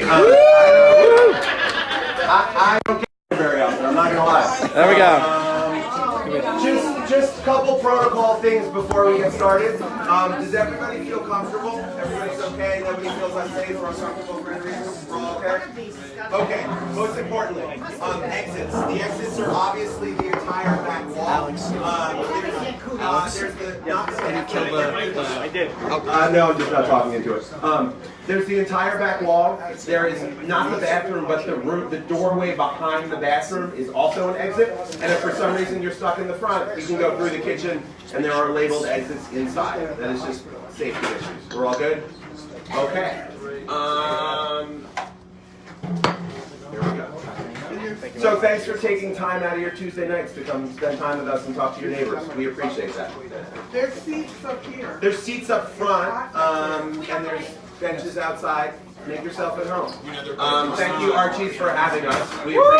I don't get very often, I'm not gonna lie. There we go. Just a couple protocol things before we get started. Does everybody feel comfortable? Everybody's okay? Nobody feels unsafe or uncomfortable for any reason? We're all okay? Okay, most importantly, exits. The exits are obviously the entire back wall. There's the, not the I did. no, I'm just not talking into it. There's the entire back wall. There is not the bathroom, but the room, the doorway behind the bathroom is also an exit. And if for some reason you're stuck in the front, you can go through the kitchen, and there are labeled exits inside. That is just safety issues. We're all good? Okay. Here we go. So thanks for taking time out of your Tuesday nights to come spend time with us and talk to your neighbors. We appreciate that. There's seats up here. There's seats up front, and there's benches outside. Make yourself at home. Thank you, Archie's, for having us. We appreciate it.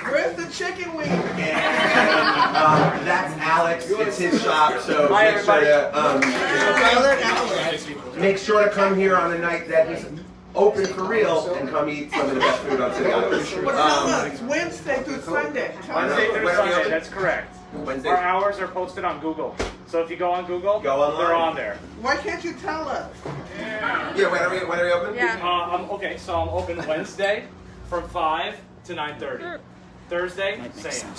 Where's the chicken wing? That's Alex. It's his shop, so make sure to come here on a night that he's open for real and come eat some of the best food on City Island. Well, tell us, Wednesday through Sunday. Wednesday through Sunday, that's correct. Wednesday. Our hours are posted on Google. So if you go on Google, Go online. they're on there. Why can't you tell us? Yeah, when are we open? Okay, so I'm open Wednesday from 5 to 9:30. Thursday, same.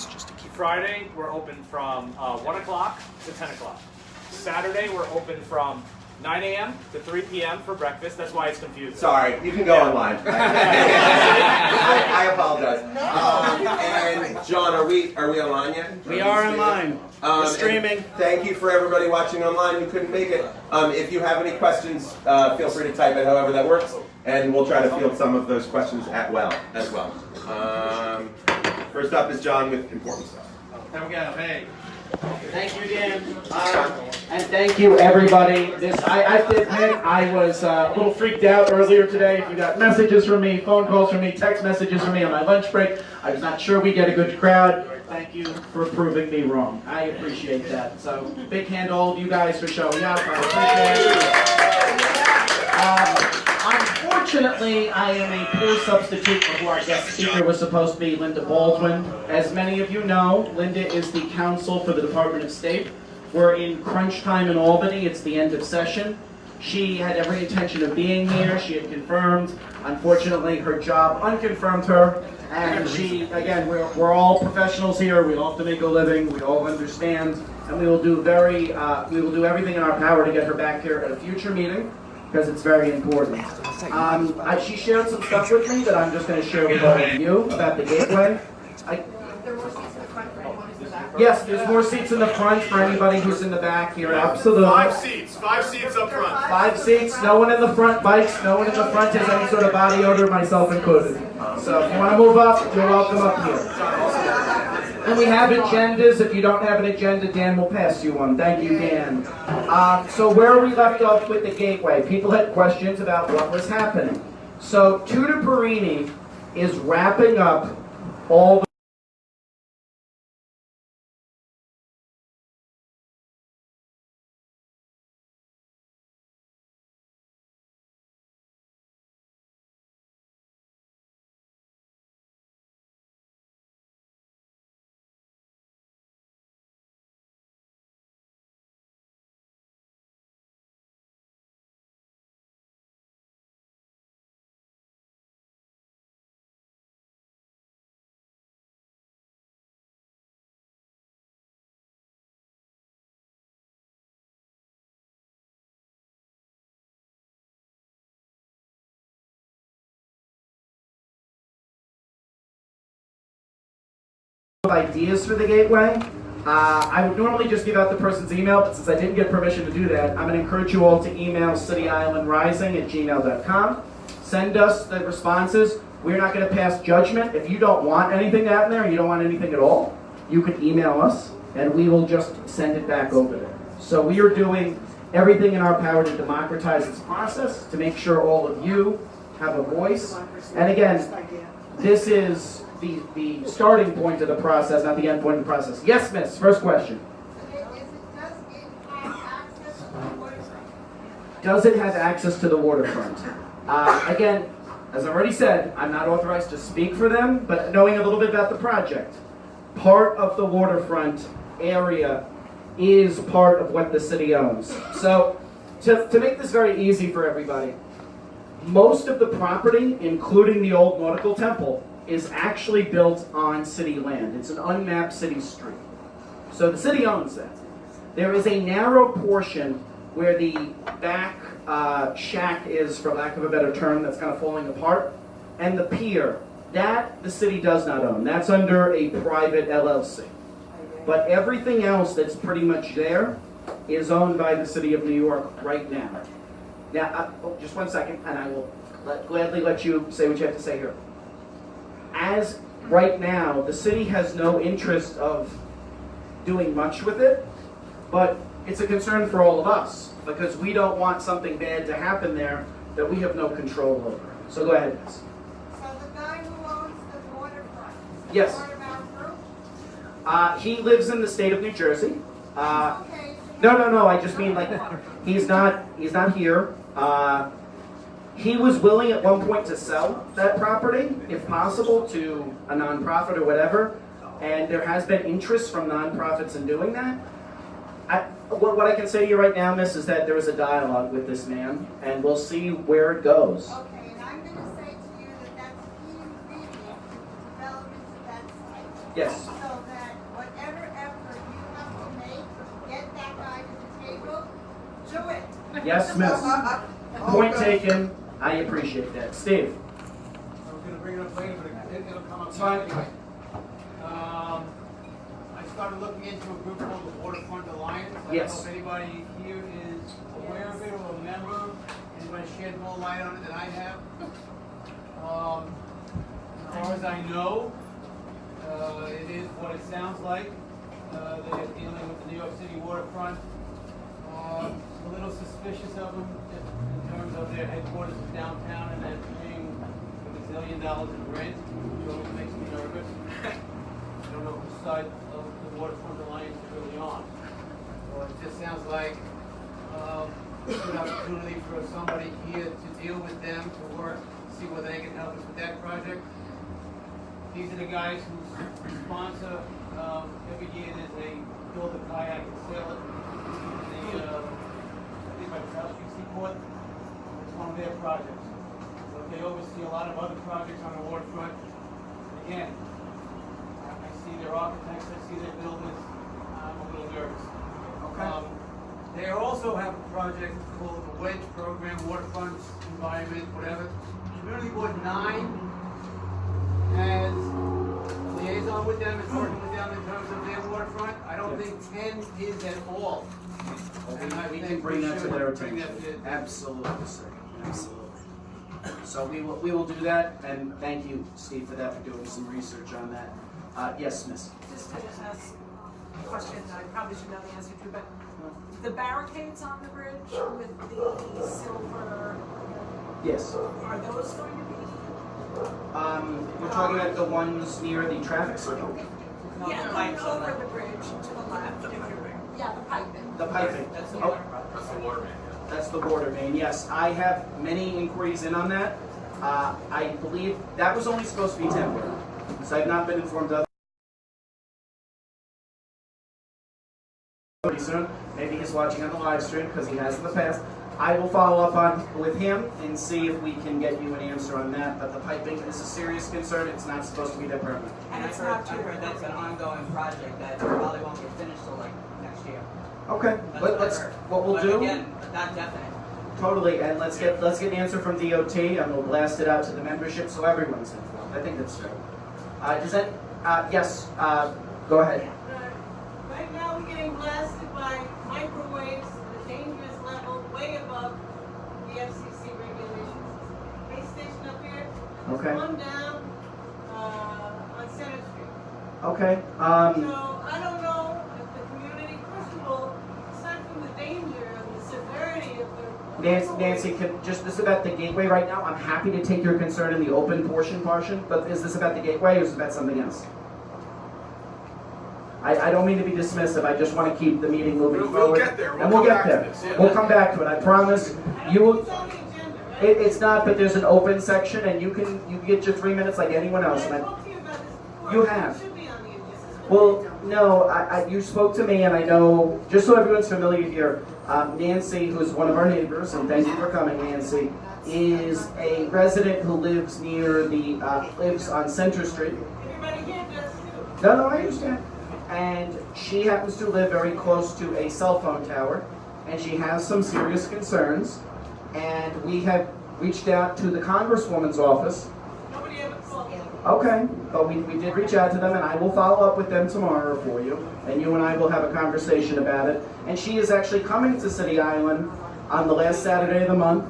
Friday, we're open from 1 o'clock to 10 o'clock. Saturday, we're open from 9 a.m. to 3 p.m. for breakfast. That's why it's confusing. Sorry, you can go online. I apologize. And John, are we online yet? We are online. We're streaming. Thank you for everybody watching online who couldn't make it. If you have any questions, feel free to type it however that works, and we'll try to field some of those questions as well. First up is John with important stuff. There we go. Hey. Thank you, Dan. And thank you, everybody. I have to admit, I was a little freaked out earlier today. If you got messages from me, phone calls from me, text messages from me on my lunch break, I was not sure we'd get a good crowd. Thank you for proving me wrong. I appreciate that. So, big hand to all of you guys for showing up. I appreciate it. Unfortunately, I am a poor substitute for who our guest speaker was supposed to be, Linda Baldwin. As many of you know, Linda is the counsel for the Department of State. We're in crunch time in Albany. It's the end of session. She had every intention of being here. She had confirmed. Unfortunately, her job unconfirmed her. And she, again, we're all professionals here. We all have to make a living. We all understand. And we will do everything in our power to get her back here at a future meeting, because it's very important. She shared some stuff with me that I'm just going to share with all of you about the gateway. Yes, there's more seats in the front for anybody who's in the back here. Absolutely. 5 seats up front. 5 seats. No one in the front bites. No one in the front has any sort of body odor, myself included. So if you want to move up, you're welcome up here. And we have agendas. If you don't have an agenda, Dan will pass you one. Thank you, Dan. So where we left off with the gateway, people had questions about what was happening. So Tutor Perini is wrapping up all the ideas for the gateway. I would normally just give out the person's email, but since I didn't get permission to do that, I'm going to encourage you all to email cityislandrising@gmail.com. Send us the responses. We're not going to pass judgment. If you don't want anything out there, you don't want anything at all, you can email us, and we will just send it back over there. So we are doing everything in our power to democratize this process, to make sure all of you have a voice. And again, this is the starting point of the process, not the end point of the process. Yes, miss, first question. Does it have access to the waterfront? Again, as I've already said, I'm not authorized to speak for them, but knowing a little bit about the project, part of the waterfront area is part of what the city owns. So, to make this very easy for everybody, most of the property, including the old Nautical Temple, is actually built on city land. It's an unmapped city street. So the city owns that. There is a narrow portion where the back shack is, for lack of a better term, that's kind of falling apart, and the pier, that the city does not own. That's under a private LLC. But everything else that's pretty much there is owned by the city of New York right now. Now, just one second, and I will gladly let you say what you have to say here. As right now, the city has no interest of doing much with it, but it's a concern for all of us, because we don't want something bad to happen there that we have no control over. So go ahead, Miss. So the guy who owns the waterfront, is Yes. part of our group? He lives in the state of New Jersey. Okay. No, I just mean like, he's not here. He was willing at one point to sell that property, if possible, to a nonprofit or whatever, and there has been interest from nonprofits in doing that. What I can say to you right now, Miss, is that there is a dialogue with this man, and we'll see where it goes. Okay, and I'm gonna say to you that that's key ingredient to development of that site. Yes. So that whatever effort you have to make to get that guy to the table, do it. Yes, Miss. Point taken. I appreciate that. Steve. I was gonna bring it up later, but it'll come up. It's fine. Anyway. I started looking into a group called the Waterfront Alliance. I Yes. don't know if anybody here is aware of it or a member, anybody shed more light on it than I have. As far as I know, it is what it sounds like. They're dealing with the New York City waterfront. A little suspicious of them in terms of their headquarters is downtown and then paying a gazillion dollars in rent, which always makes me nervous. I don't know whose side of the Waterfront Alliance is really on. So it just sounds like a good opportunity for somebody here to deal with them, to work, see whether they can help us with that project. These are the guys who sponsor, every year there's a build a kayak and sail it. I think by South Street Seaport, it's one of their projects. But they oversee a lot of other projects on the waterfront. Again, I see their architects, I see their buildings, I'm a little nervous. Okay. They also have a project called the Wedge Program, Waterfront Environment, whatever. Community Board 9 has a liaison with them, is working with them in terms of their waterfront. I don't think 10 is at all. And I We think can bring that to should their bring attention. that to- Absolutely, sir. Absolutely. So we will do that, and thank you, Steve, for that, for doing some research on that. Yes, Miss. Just to ask a question I probably should know the answer to, but the barricades on the bridge with the silver, Yes. are those going to be? You're talking about the ones near the traffic signal? Yeah, going over the bridge to the left. Yeah, the piping. The piping. That's the Oh, water. That's the water main, yeah. that's the water main, yes. I have many inquiries in on that. I believe that was only supposed to be temporary, so I've not been informed of. Pretty soon, maybe he's watching on the live stream, because he has in the past. I will follow up with him and see if we can get you an answer on that, but the piping is a serious concern. It's not supposed to be there permanently. And it's I've not heard that's an ongoing project that probably won't get finished till like next year. Okay, That's but what I let's, heard. what we'll But do. Again, not definite. Totally, and let's get an answer from DOT, and we'll blast it out to the membership so everyone's informed. I think that's fair. Does that, yes, go ahead. Right now, we're getting blasted by microwaves at a dangerous level, way above the FCC regulations. Base station up here, Okay. there's one down, on Center Street. Okay, So, I don't know if the community, first of all, aside from the danger and the severity of the. Nancy, this is about the gateway right now. I'm happy to take your concern in the open portion, but is this about the gateway or is it about something else? I don't mean to be dismissive, I just want to keep the meeting moving We'll forward. get there. We'll And we'll come get back to there. this, yeah. We'll come back to it, I promise. You will, It's on the agenda, right? it's not, but there's an open section and you can get your 3 minutes like anyone else. I And spoke to you about this before. You have. It should be on the agenda. well, no, you spoke to me and I know, just so everyone's familiar here, Nancy, who's one of our neighbors, and thank you for coming, Nancy, is a resident who lives near lives on Center Street. Everybody here does too. No, I understand. And she happens to live very close to a cell phone tower, and she has some serious concerns. And we have reached out to the Congresswoman's office. Nobody ever called me. Okay, but we did reach out to them, and I will follow up with them tomorrow for you. And you and I will have a conversation about it. And she is actually coming to City Island on the last Saturday of the month,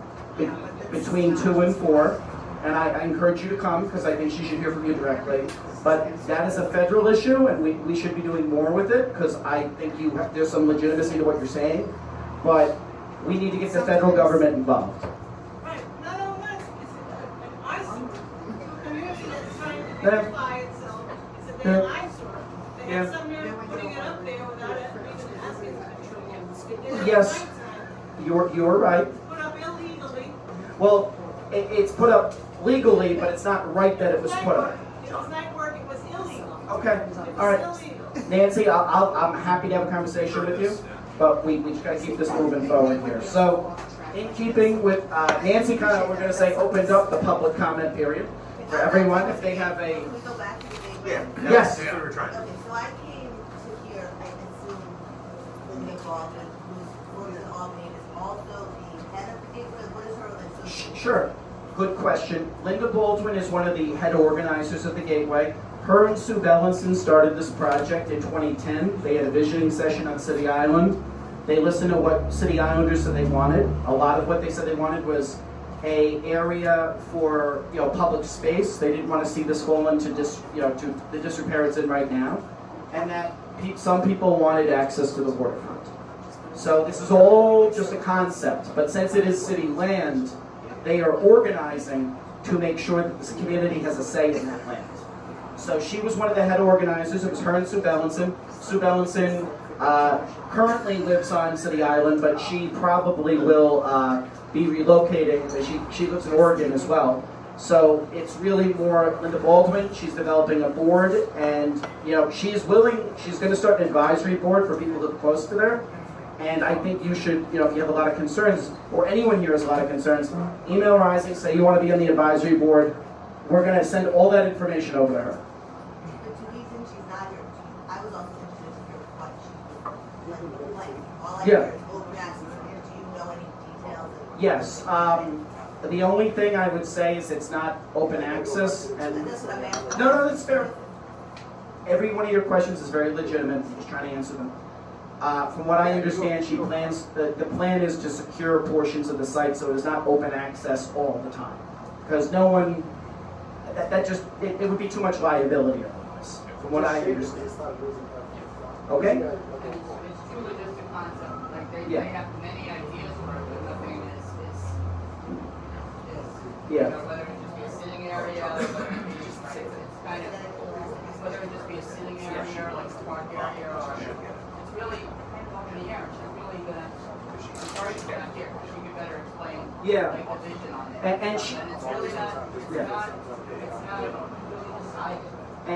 between 2 and 4. And I encourage you to come, because I think she should hear from you directly. But that is a federal issue, and we should be doing more with it, because I think there's some legitimacy to what you're saying. But we need to get the federal government involved. Right, not only that, it's an eyesore. A community that's trying to Yeah. beautify itself, it's an eyesore. They Yeah. have some there putting it up there without even asking permission. They did it Yes. at nighttime. You're right. Put up illegally. Well, it's put up legally, but it's not right that it was put up. It was night work, it was illegal. Okay, It was all right. illegal. Nancy, I'm happy to have a conversation with you, but we just gotta keep this moving forward here. So, in keeping with, Nancy kind of, we're gonna say, opened up the public comment period for everyone, if they have a, Can we go back to the neighborhood? Yeah. Yes. That's what we're trying to do. Okay, so I came to hear, I assume, Linda Baldwin, who's works in Albany, is also the head of the neighborhood. What is her association? sure, good question. Linda Baldwin is one of the head organizers of the Gateway. Her and Sue Bellinson started this project in 2010. They had a visioning session on City Island. They listened to what City Islanders said they wanted. A lot of what they said they wanted was a area for public space. They didn't want to see this fall into to the disrepair it's in right now, and that some people wanted access to the waterfront. So this is all just a concept, but since it is city land, they are organizing to make sure that this community has a say in that land. So she was one of the head organizers. It was her and Sue Bellinson. Sue Bellinson currently lives on City Island, but she probably will be relocating. She lives in Oregon as well. So it's really more Linda Baldwin. She's developing a board, and she's willing. She's going to start an advisory board for people who live close to there. And I think you should, if you have a lot of concerns, or anyone here has a lot of concerns, email Rising, say you want to be on the advisory board. We're going to send all that information over to her. The two reasons she's not here, I was also interested to hear what she, like, all I Yeah. hear is open access. Do you know any details? Yes. The only thing I would say is it's not open access. And That's what I'm asking. no, that's fair. Every one of your questions is very legitimate. I'm just trying to answer them. From what I understand, she plans the plan is to secure portions of the site so it is not open access all the time, because no one it would be too much liability otherwise. From what I understand. Okay. It's truly just a concept, like they Yeah. have many ideas for it, but nothing is, Yeah. whether it just be a sitting area, whether it be, it's kind of, whether it just be a sitting area, like a park area, or, it's really up in the air, she's really gonna, I'm sorry she's not here, she could better explain, Yeah. like, the vision on it. And she- it's really not, Yeah. it's not really decided.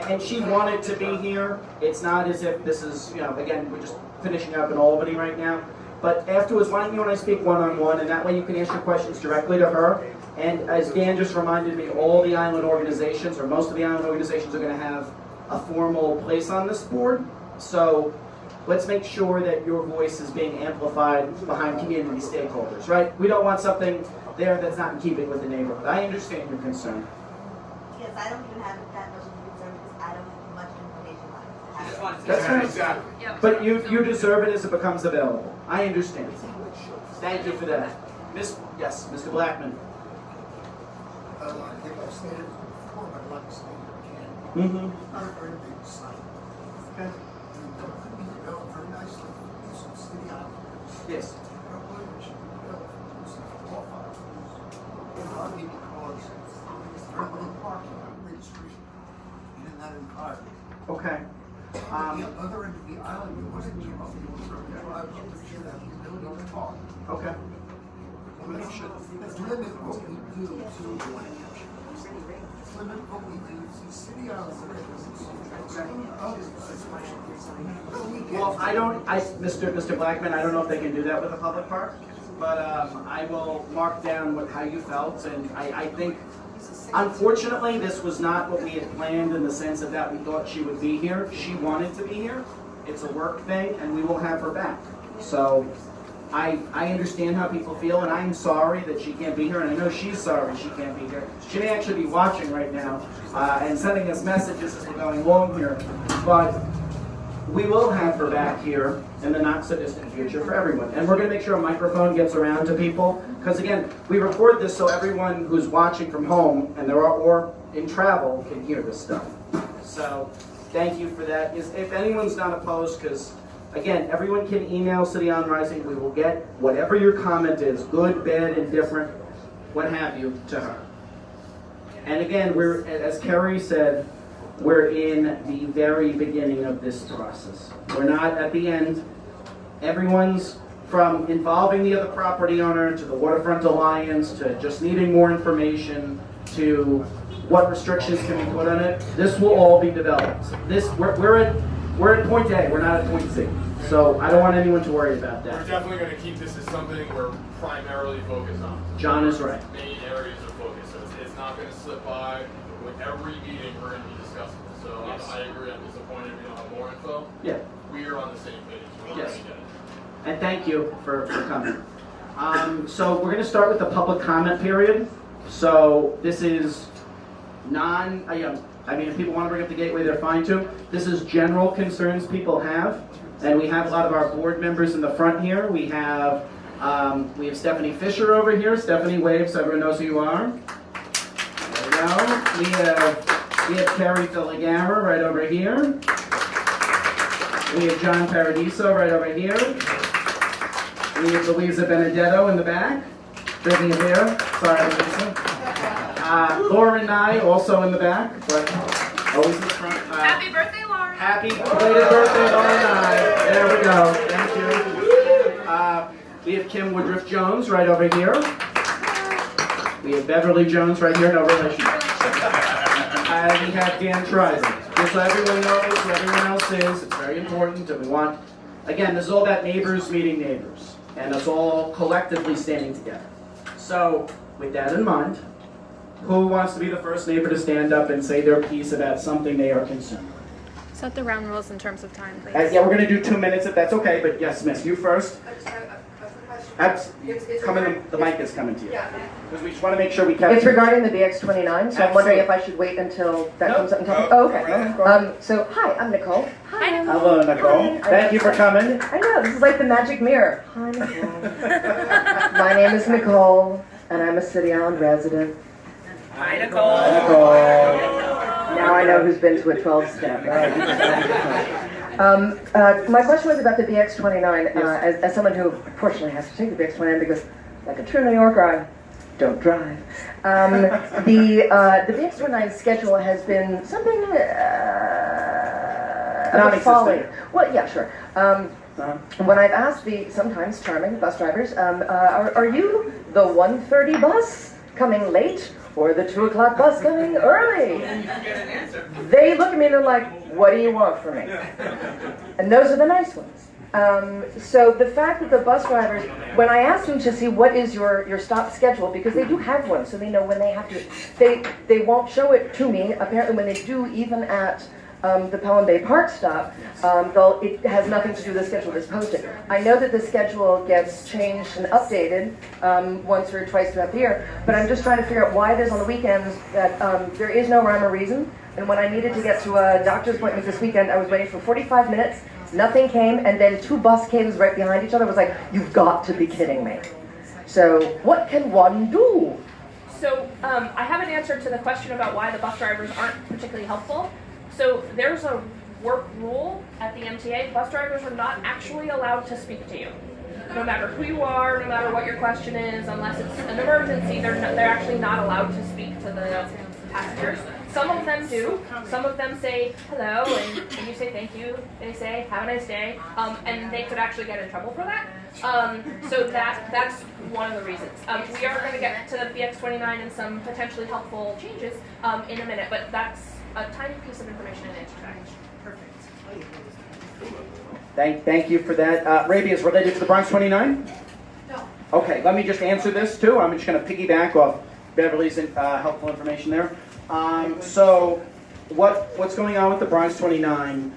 And she wanted to be here. It's not as if this is, again, we're just finishing up in Albany right now. But afterwards, why don't you and I speak one-on-one, and that way you can ask your questions directly to her. And as Dan just reminded me, all the island organizations, or most of the island organizations, are going to have a formal place on this board. So let's make sure that your voice is being amplified behind community stakeholders, right? We don't want something there that's not in keeping with the neighborhood. I understand your concern. Yes, I don't even have that much concern because I don't have much information on it. I just wanted to. That's Yeah, right. exactly. But you deserve it as it becomes available. I understand. Thank you for that. Yes, Mr. Blackman. I think I've stated it before, but I'd like to state it again. Mm-hmm. Not a very big site. Okay. And could be developed very nicely. It's a city island. Yes. I don't believe it should be built. It's a qualified use. Partly because there's very little parking on Reed Street and in that environment. Okay. the other end of the island, you wasn't give up your drive, you should have the ability to talk. Okay. We should limit what we do to limit what we do to city islands. Well, Mr. Blackman, I don't know if they can do that with a public park, but I will mark down how you felt, and I think, unfortunately, this was not what we had planned in the sense that we thought she would be here. She wanted to be here. It's a work thing, and we will have her back. So I understand how people feel, and I'm sorry that she can't be here, and I know she's sorry she can't be here. She may actually be watching right now and sending us messages as we're going along here, but we will have her back here in the not-so-distant future for everyone. And we're going to make sure a microphone gets around to people, because again, we record this so everyone who's watching from home and or in travel can hear this stuff. So thank you for that. If anyone's not opposed, because again, everyone can email City on Rising. We will get whatever your comment is, good, bad, indifferent, what have you, to her. And again, as Kerry said, we're in the very beginning of this process. We're not at the end. Everyone's from involving the other property owner to the Waterfront Alliance to just needing more information to what restrictions can be put on it. This will all be developed. We're at point A, we're not at point C. So I don't want anyone to worry about that. We're definitely going to keep this as something we're primarily focused on. John is right. Main areas of focus. So it's not going to slip by. With every meeting, we're going to be discussing this. So Yes. I agree. I'm disappointed we don't have more info. Yeah. We are on the same page. We're Yes. going to get it. And thank you for coming. So we're going to start with the public comment period. So this is if people want to bring up the gateway, they're fine to. This is general concerns people have. And we have a lot of our board members in the front here. We have Stephanie Fisher over here. Stephanie, wave so everyone knows who you are. There we go. We have Carrie Filligara right over here. We have John Paradiso right over here. We have Louisa Benedetto in the back. Drinking a beer. Sorry, Louisa. Laura and I also in the back, but always in the front. Happy birthday, Laura. Happy belated birthday, Laura and I. There we go. Thank you. We have Kim Woodruff Jones right over here. We have Beverly Jones right here, no relation. And we have Dan Treisen. Just so everyone knows who everyone else is, it's very important, and we want, again, this is all about neighbors meeting neighbors, and us all collectively standing together. So, with that in mind, who wants to be the first neighbor to stand up and say their piece about something they are concerned with? Set the round rules in terms of time, please. Yeah, we're going to do 2 minutes if that's okay, but yes, miss, you first. The mic is coming to you. Because we just want to make sure we capture. It's regarding the BX29, so I'm wondering if I should wait until that comes up and talk. Oh, okay. So, hi, I'm Nicole. Hi. Hello, Nicole. Thank you for coming. I know, this is like the magic mirror. Hi, Nicole. My name is Nicole, and I'm a City Island resident. Hi, Nicole. Hi, Nicole. Now I know who's been to a 12-step. My question was about the BX29. As someone who fortunately has to take the BX29 because, like a true New Yorker, I don't drive. The BX29 schedule has been something Non-existent. folly. Well, yeah, sure. When I've asked the sometimes charming bus drivers, are you the 1:30 bus coming late? Or the 2 o'clock bus coming early? They look at me and they're like, what do you want from me? And those are the nice ones. So the fact that the bus drivers, when I asked them to see what is your stop schedule, because they do have one, so they know when they have to, they won't show it to me. Apparently when they do, even at the Pelham Bay Park stop, it has nothing to do with the schedule that's posted. I know that the schedule gets changed and updated once or twice throughout the year, but I'm just trying to figure out why it is on the weekends that there is no rhyme or reason. And when I needed to get to a doctor's appointment this weekend, I was waiting for 45 minutes, nothing came, and then 2 bus caves right behind each other. I was like, you've got to be kidding me. So what can one do? So I have an answer to the question about why the bus drivers aren't particularly helpful. So there's a work rule at the MTA. Bus drivers are not actually allowed to speak to you. No matter who you are, no matter what your question is, unless it's an emergency, they're actually not allowed to speak to the passengers. Some of them do. Some of them say hello, and you say thank you. They say have a nice day, and they could actually get in trouble for that. So that's one of the reasons. We are going to get to the BX29 and some potentially helpful changes in a minute, but that's a tiny piece of information in answer to that. Thank you for that. Raby, is related to the Bronx 29? No. Okay, let me just answer this too. I'm just going to piggyback off Beverly's helpful information there. So what's going on with the Bronx 29?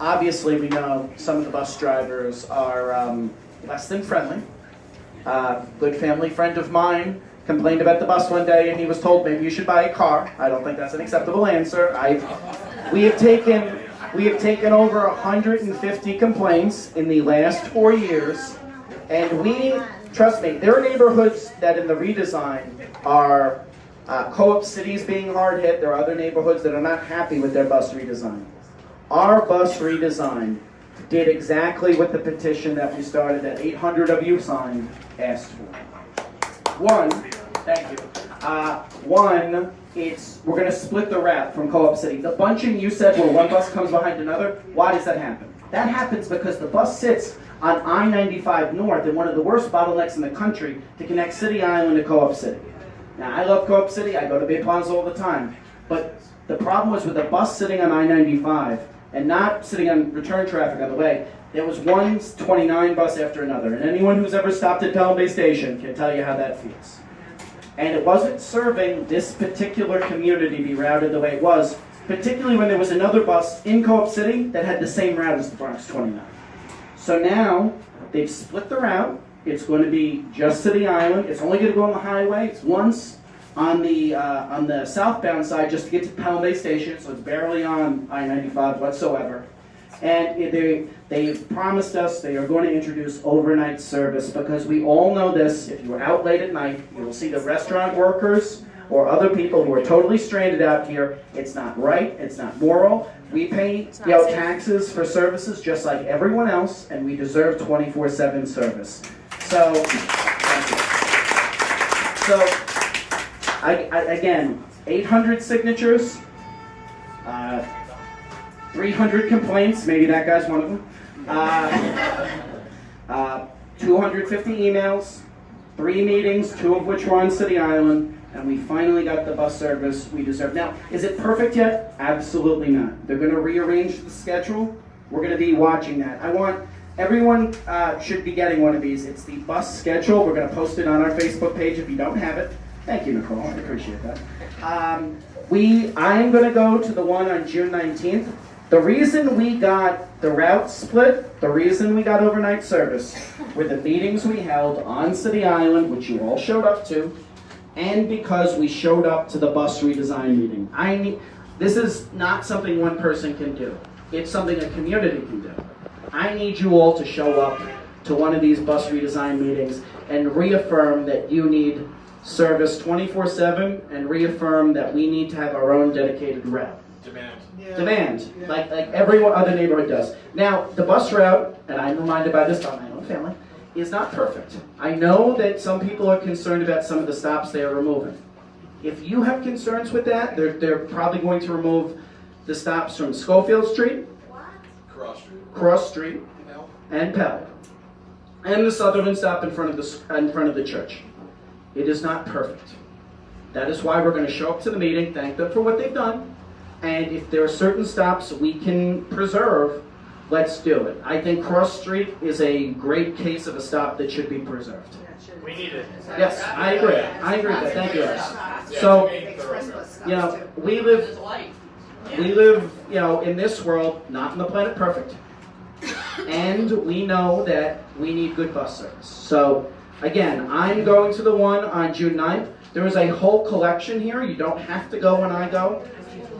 Obviously, we know some of the bus drivers are less than friendly. Good family friend of mine complained about the bus one day, and he was told maybe you should buy a car. I don't think that's an acceptable answer. We have taken over 150 complaints in the last 4 years, and trust me, there are neighborhoods that in the redesign are co-op cities being hard hit. There are other neighborhoods that are not happy with their bus redesign. Our bus redesign did exactly what the petition that we started, that 800 of you signed, asked for. One, thank you. We're going to split the route from co-op city. The bunching you said where one bus comes behind another, why does that happen? That happens because the bus sits on I-95 North in one of the worst bottlenecks in the country to connect City Island to Co-op City. Now, I love Co-op City. I go to Bay Plaza all the time. But the problem was with the bus sitting on I-95 and not sitting on return traffic on the way, there was one 29 bus after another. And anyone who's ever stopped at Pelham Bay Station can tell you how that feels. And it wasn't serving this particular community to be routed the way it was, particularly when there was another bus in Co-op City that had the same route as the Bronx 29. So now, they've split the route. It's going to be just City Island. It's only going to go on the highway. It's once on the southbound side just to get to Pelham Bay Station, so it's barely on I-95 whatsoever. And they've promised us they are going to introduce overnight service, because we all know this. If you're out late at night, you will see the restaurant workers or other people who are totally stranded out here. It's not right. It's not moral. We pay taxes for services just like everyone else, and we deserve 24/7 service. So, again, 800 signatures, 300 complaints, maybe that guy's one of them, 250 emails, 3 meetings, 2 of which were on City Island, and we finally got the bus service we deserve. Now, is it perfect yet? Absolutely not. They're going to rearrange the schedule. We're going to be watching that. Everyone should be getting one of these. It's the bus schedule. We're going to post it on our Facebook page if you don't have it. Thank you, Nicole. I appreciate that. I am going to go to the one on June 19th. The reason we got the route split, the reason we got overnight service, were the meetings we held on City Island, which you all showed up to, and because we showed up to the bus redesign meeting. This is not something one person can do. It's something a community can do. I need you all to show up to one of these bus redesign meetings and reaffirm that you need service 24/7 and reaffirm that we need to have our own dedicated route. Demand, like every other neighborhood does. Now, the bus route, and I'm reminded by this by my own family, is not perfect. I know that some people are concerned about some of the stops they are removing. If you have concerns with that, they're probably going to remove the stops from Schofield Street, Cross Street, and Pell, and the Sutherland stop in front of the church. It is not perfect. That is why we're going to show up to the meeting, thank them for what they've done, and if there are certain stops we can preserve, let's do it. I think Cross Street is a great case of a stop that should be preserved. We need it. Yes, I agree. I agree with that. Thank you. So, we live, in this world, not in the planet perfect. And we know that we need good bus service. So, again, I'm going to the one on June 9th. There is a whole collection here. You don't have to go when I go.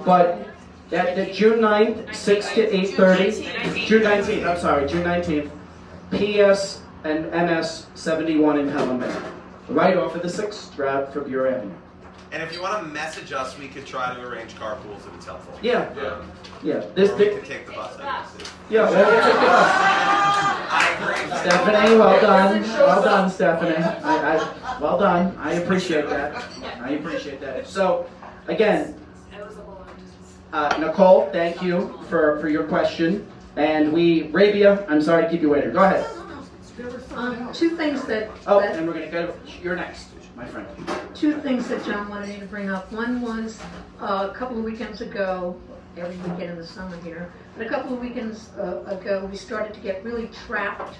But that June 9th, 6 to 8:30. June 19th. PS and MS 71 in Pelham Bay. Right off of the 6th route for Bureau Avenue. And if you want to message us, we could try to arrange carpools if it's helpful. Yeah. We could take the bus. Yeah, we'll take the bus. I agree. Stephanie, well done. Well done, Stephanie. Well done. I appreciate that. So, again, Nicole, thank you for your question. And Rabia, I'm sorry to keep you waiting. Go ahead. Two things that, Oh, and we're going to go, you're next, my friend. two things that John wanted me to bring up. One was a couple of weekends ago, every weekend in the summer here, but a couple of weekends ago, we started to get really trapped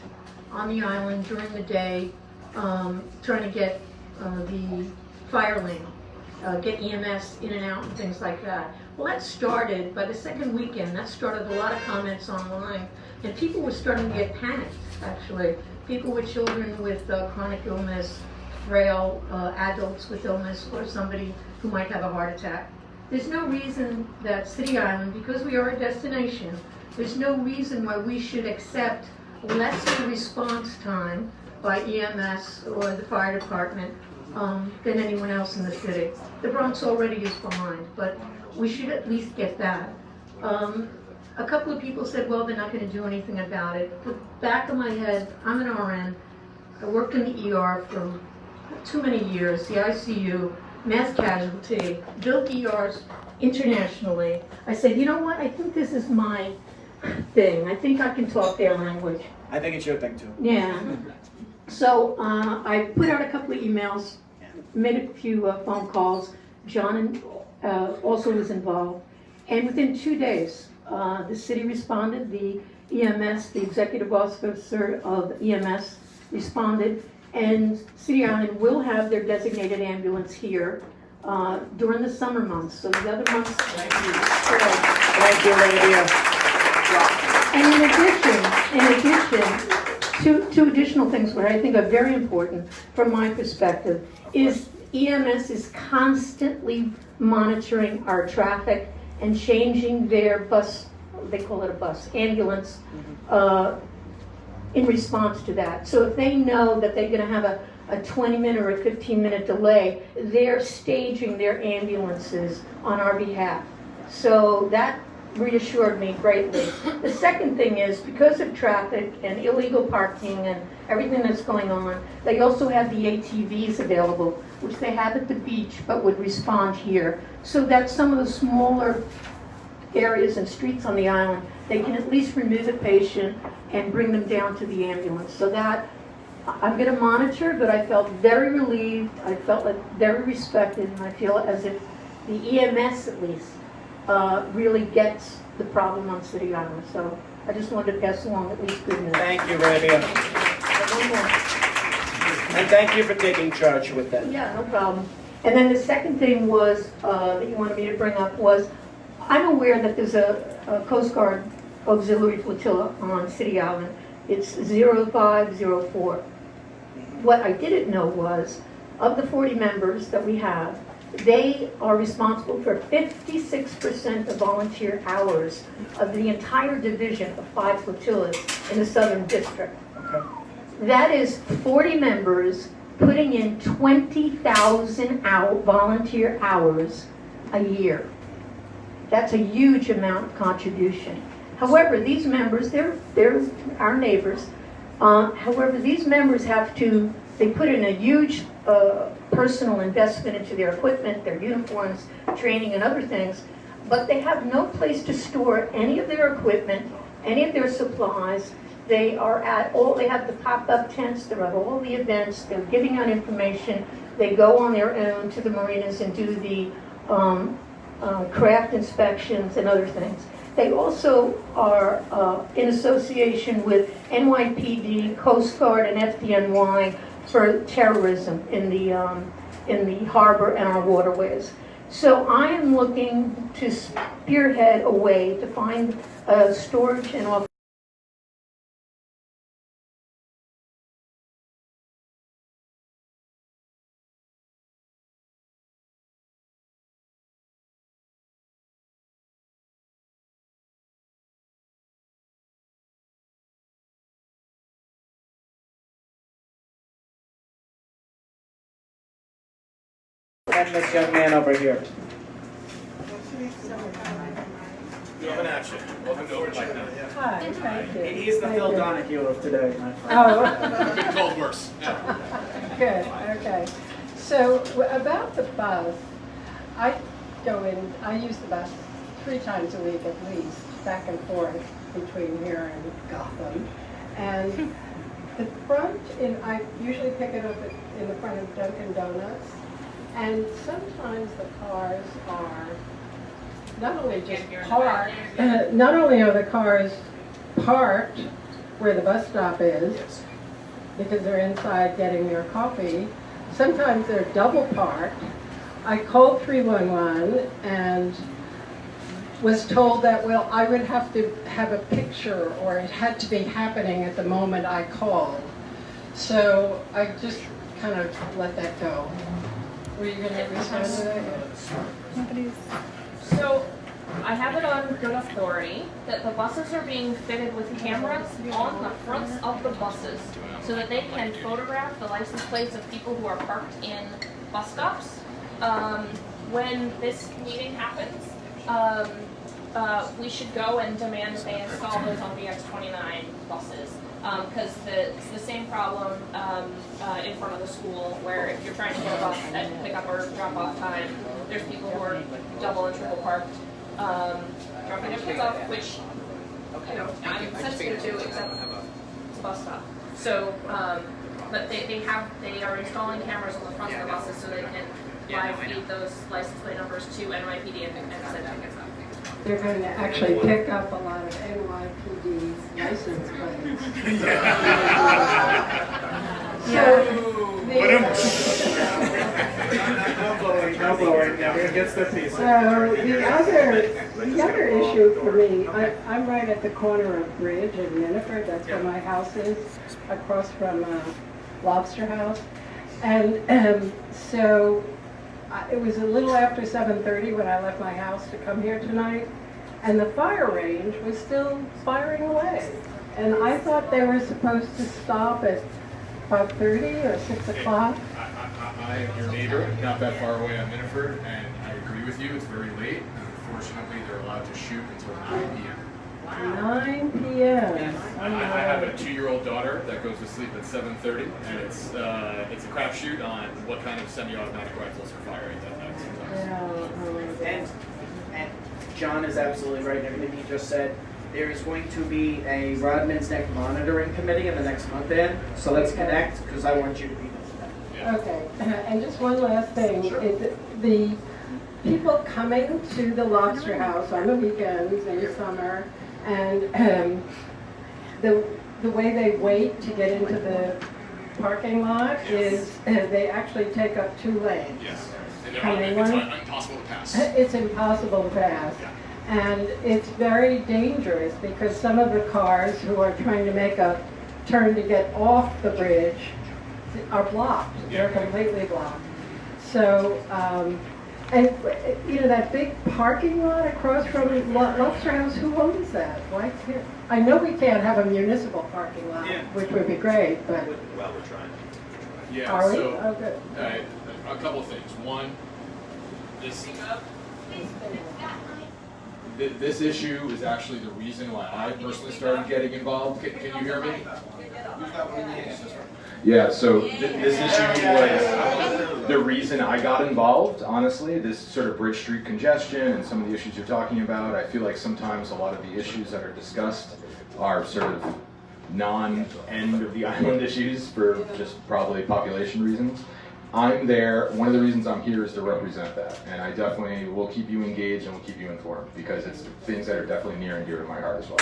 on the island during the day, trying to get the fire lane, get EMS in and out and things like that. Well, that started, by the second weekend, that started a lot of comments online, and people were starting to get panicked, actually. People with children with chronic illness, frail adults with illness, or somebody who might have a heart attack. There's no reason that City Island, because we are a destination, there's no reason why we should accept lesser response time by EMS or the fire department than anyone else in the city. The Bronx already is behind, but we should at least get that. A couple of people said, well, they're not going to do anything about it. The back of my head, I'm an RN. I worked in the ER for too many years, the ICU, mass casualty, built ERs internationally. I said, you know what, I think this is my thing. I think I can talk their language. I think it's your thing too. Yeah. So I put out a couple of emails, made a few phone calls. John also was involved. And within 2 days, the city responded. The EMS, the executive officer of EMS responded. And City Island will have their designated ambulance here during the summer months. So the other months. Thank you, Lydia. And in addition, two additional things which I think are very important from my perspective is EMS is constantly monitoring our traffic and changing their bus, they call it a bus, ambulance, in response to that. So if they know that they're going to have a 20-minute or a 15-minute delay, they're staging their ambulances on our behalf. So that reassured me greatly. The second thing is, because of traffic and illegal parking and everything that's going on, they also have the ATVs available, which they have at the beach but would respond here. So that some of the smaller areas and streets on the island, they can at least remove a patient and bring them down to the ambulance. So that I'm going to monitor, but I felt very relieved, I felt like very respected, and I feel as if the EMS at least really gets the problem on City Island. So I just wanted to pass along at least good news. Thank you, Rabia. One more. And thank you for taking charge with that. Yeah, no problem. And then the second thing was, that you wanted me to bring up was, I'm aware that there's a Coast Guard auxiliary flotilla on City Island. It's 0504. What I didn't know was, of the 40 members that we have, they are responsible for 56% of volunteer hours of the entire division of 5 flotillas in the Southern District. Okay. That is 40 members putting in 20,000 volunteer hours a year. That's a huge amount of contribution. However, these members, they're our neighbors. However, these members they put in a huge personal investment into their equipment, their uniforms, training, and other things, but they have no place to store any of their equipment, any of their supplies. They have the pop-up tents, they're at all the events, they're giving out information. They go on their own to the marinas and do the craft inspections and other things. They also are in association with NYPD, Coast Guard, and FDNY for terrorism in the harbor and our waterways. So I am looking to spearhead a way to find storage and office. And this young man over here. Love in action. Welcome to Overnight. Hi, thank you. He's the Phil Donahue of today, my friend. Oh. Good cold works. Good, okay. So about the bus, I use the bus 3 times a week at least, back and forth between here and Gotham. And the front, I usually pick it up in the front of Dunkin' Donuts. And sometimes the cars are not only just parked, not only are the cars parked where the bus stop is, because they're inside getting their coffee, sometimes they're double parked. I called 311 and was told that, well, I would have to have a picture, or it had to be happening at the moment I called. So I just kind of let that go. Were you going to respond to that? So, I have it on good authority that the buses are being fitted with cameras on the fronts of the buses so that they can photograph the license plates of people who are parked in bus stops. When this meeting happens, we should go and demand that they install those on VX29 buses. Because it's the same problem in front of the school, where if you're trying to get a bus at pickup or drop off time, there's people who are double and triple parked, dropping their kids off, which, you know, I'm sensitive to, except it's a bus stop. So, but they are installing cameras on the front of the buses so they can live feed those license plate numbers to NYPD and send tickets up. They're going to actually pick up a lot of NYPD's license plates. No blowing. Everyone gets their piece. So the other issue for me, I'm right at the corner of Bridge and Miniford. That's where my house is, across from Lobster House. And so it was a little after 7:30 when I left my house to come here tonight, and the fire range was still firing away. And I thought they were supposed to stop at 5:30 or 6 o'clock. I am your neighbor, not that far away on Miniford, and I agree with you, it's very late. Unfortunately, they're allowed to shoot until 9 p.m. 9 p.m. I have a 2-year-old daughter that goes to sleep at 7:30, and it's a crapshoot on what kind of semi-automatic rifles are firing that night sometimes. And John is absolutely right in everything he just said. There is going to be a Rodman's Neck monitoring committee in the next month, Ed. So let's connect, because I want you to be there. Okay, and just one last thing. The people coming to the Lobster House on the weekends in the summer, and the way they wait to get into the parking lot is they actually take up 2 lanes. Yes, and it's impossible to pass. It's impossible to pass. And it's very dangerous because some of the cars who are trying to make a turn to get off the bridge are blocked. They're completely blocked. So, and you know, that big parking lot across from Lobster House, who owns that? Why can't, I know we can't have a municipal parking lot, which would be great, but. Well, we're trying. Yeah, are we? so, Oh, good. A couple of things. One, this issue is actually the reason why I personally started getting involved. Can you hear me? Yeah, so this issue was the reason I got involved, honestly, this sort of Bridge Street congestion and some of the issues you're talking about. I feel like sometimes a lot of the issues that are discussed are sort of non-end of the island issues for just probably population reasons. I'm there, one of the reasons I'm here is to represent that, and I definitely will keep you engaged and will keep you informed, because it's things that are definitely near and dear to my heart as well.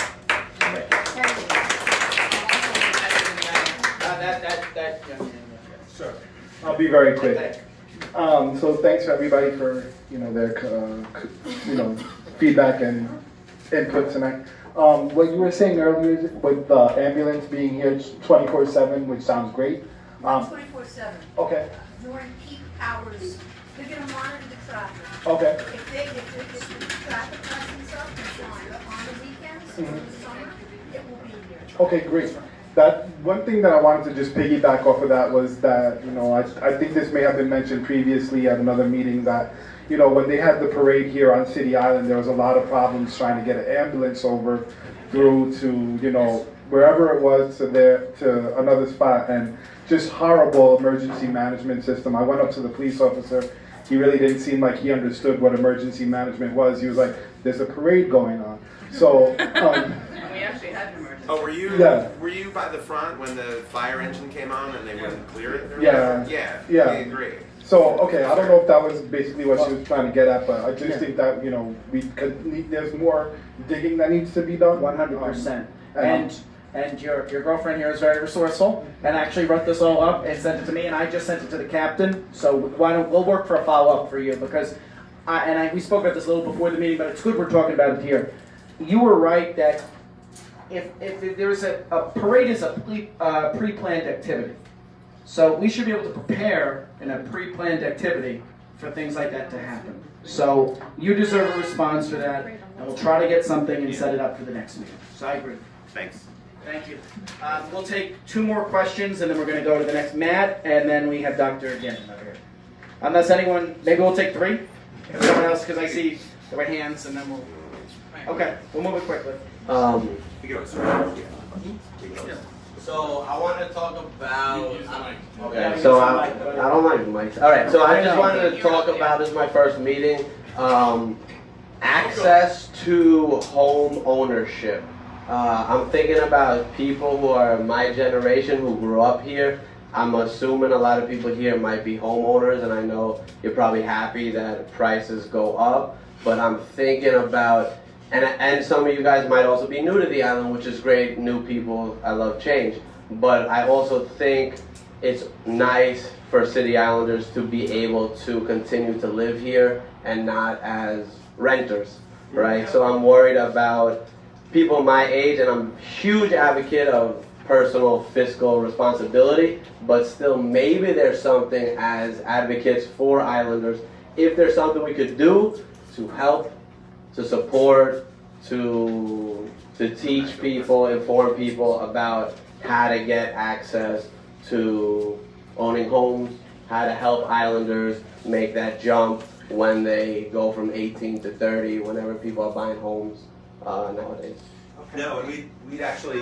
Sure. I'll be very quick. So thanks everybody for their feedback and input tonight. What you were saying earlier with the ambulance being here 24/7, which sounds great. 24/7. Okay. During peak hours, they're gonna monitor the traffic. Okay. If the traffic lightens up on the weekends, in the summer, it will be here. Okay, great. That one thing that I wanted to just piggyback off of that was that, I think this may have been mentioned previously at another meeting that, when they had the parade here on City Island, there was a lot of problems trying to get an ambulance over through to, wherever it was to another spot, and just horrible emergency management system. I went up to the police officer he really didn't seem like he understood what emergency management was. He was like, there's a parade going on. So, We actually had an emergency. Oh, were you Yeah. were you by the front when the fire engine came on and they wouldn't clear it? Yeah. Yeah. I agree. So, okay, I don't know if that was basically what she was trying to get at, but I just think that, you know, there's more digging that needs to be done. 100%. And your girlfriend here is very resourceful and actually wrote this all up and sent it to me, and I just sent it to the captain. So we'll work for a follow-up for you, because we spoke about this a little before the meeting, but it's good we're talking about it here. You were right that if there is a parade is a pre-planned activity. So we should be able to prepare in a pre-planned activity for things like that to happen. So you deserve a response for that, and we'll try to get something and set it up for the next meeting. So I agree. Thanks. Thank you. We'll take 2 more questions, and then we're going to go to the next Matt, and then we have Dr. Gannon over here. Unless anyone, maybe we'll take 3. If someone else, because I see the right hands, and then we'll. Okay, we'll move it quickly. So I want to talk about. Okay, so I don't like mics. All right, so I just wanted to talk about, this is my first meeting, access to home ownership. I'm thinking about people who are my generation who grew up here. I'm assuming a lot of people here might be homeowners, and I know you're probably happy that prices go up, but I'm thinking about, and some of you guys might also be new to the island, which is great, new people, I love change, but I also think it's nice for City Islanders to be able to continue to live here and not as renters, right? So I'm worried about people my age, and I'm a huge advocate of personal fiscal responsibility, but still maybe there's something as advocates for Islanders, if there's something we could do to help, to support, to teach people, inform people about how to get access to owning homes, how to help Islanders make that jump when they go from 18 to 30, whenever people are buying homes nowadays. No, and we'd actually.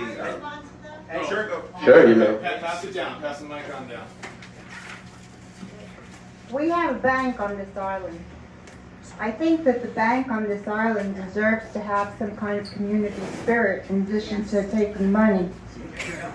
Sure, go. Sure, you may. Pass it down. Pass the mic on down. We have a bank on this island. I think that the bank on this island deserves to have some kind of community spirit in addition to taking money.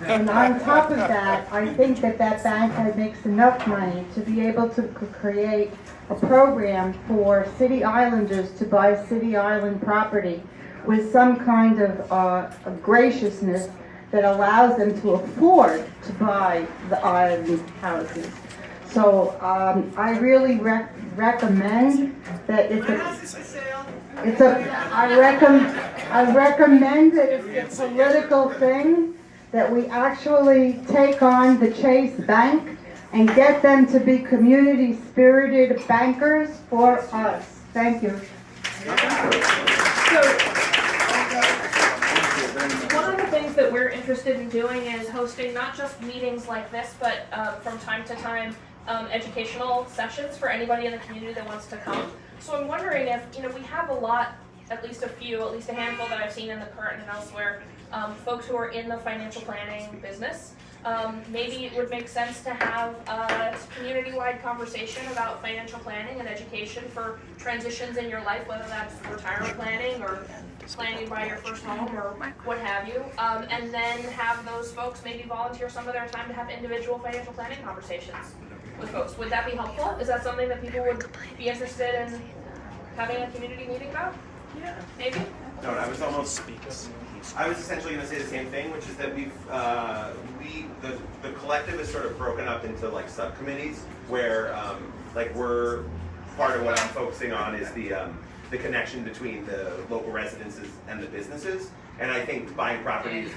And on top of that, I think that that bank makes enough money to be able to create a program for City Islanders to buy City Island property with some kind of graciousness that allows them to afford to buy the island houses. So I really recommend that I recommend that it's a political thing, that we actually take on the Chase Bank and get them to be community spirited bankers for us. Thank you. One of the things that we're interested in doing is hosting not just meetings like this, but from time to time educational sessions for anybody in the community that wants to come. So I'm wondering if, we have a lot, at least a handful that I've seen in the Current and elsewhere, folks who are in the financial planning business. Maybe it would make sense to have a community-wide conversation about financial planning and education for transitions in your life, whether that's retirement planning or planning to buy your first home or what have you, and then have those folks maybe volunteer some of their time to have individual financial planning conversations with folks. Would that be helpful? Is that something that people would be interested in having a community meeting about? Yeah. Maybe? No, I was essentially going to say the same thing, which is that the collective is sort of broken up into like subcommittees where we're part of what I'm focusing on is the connection between the local residences and the businesses, and I think buying property is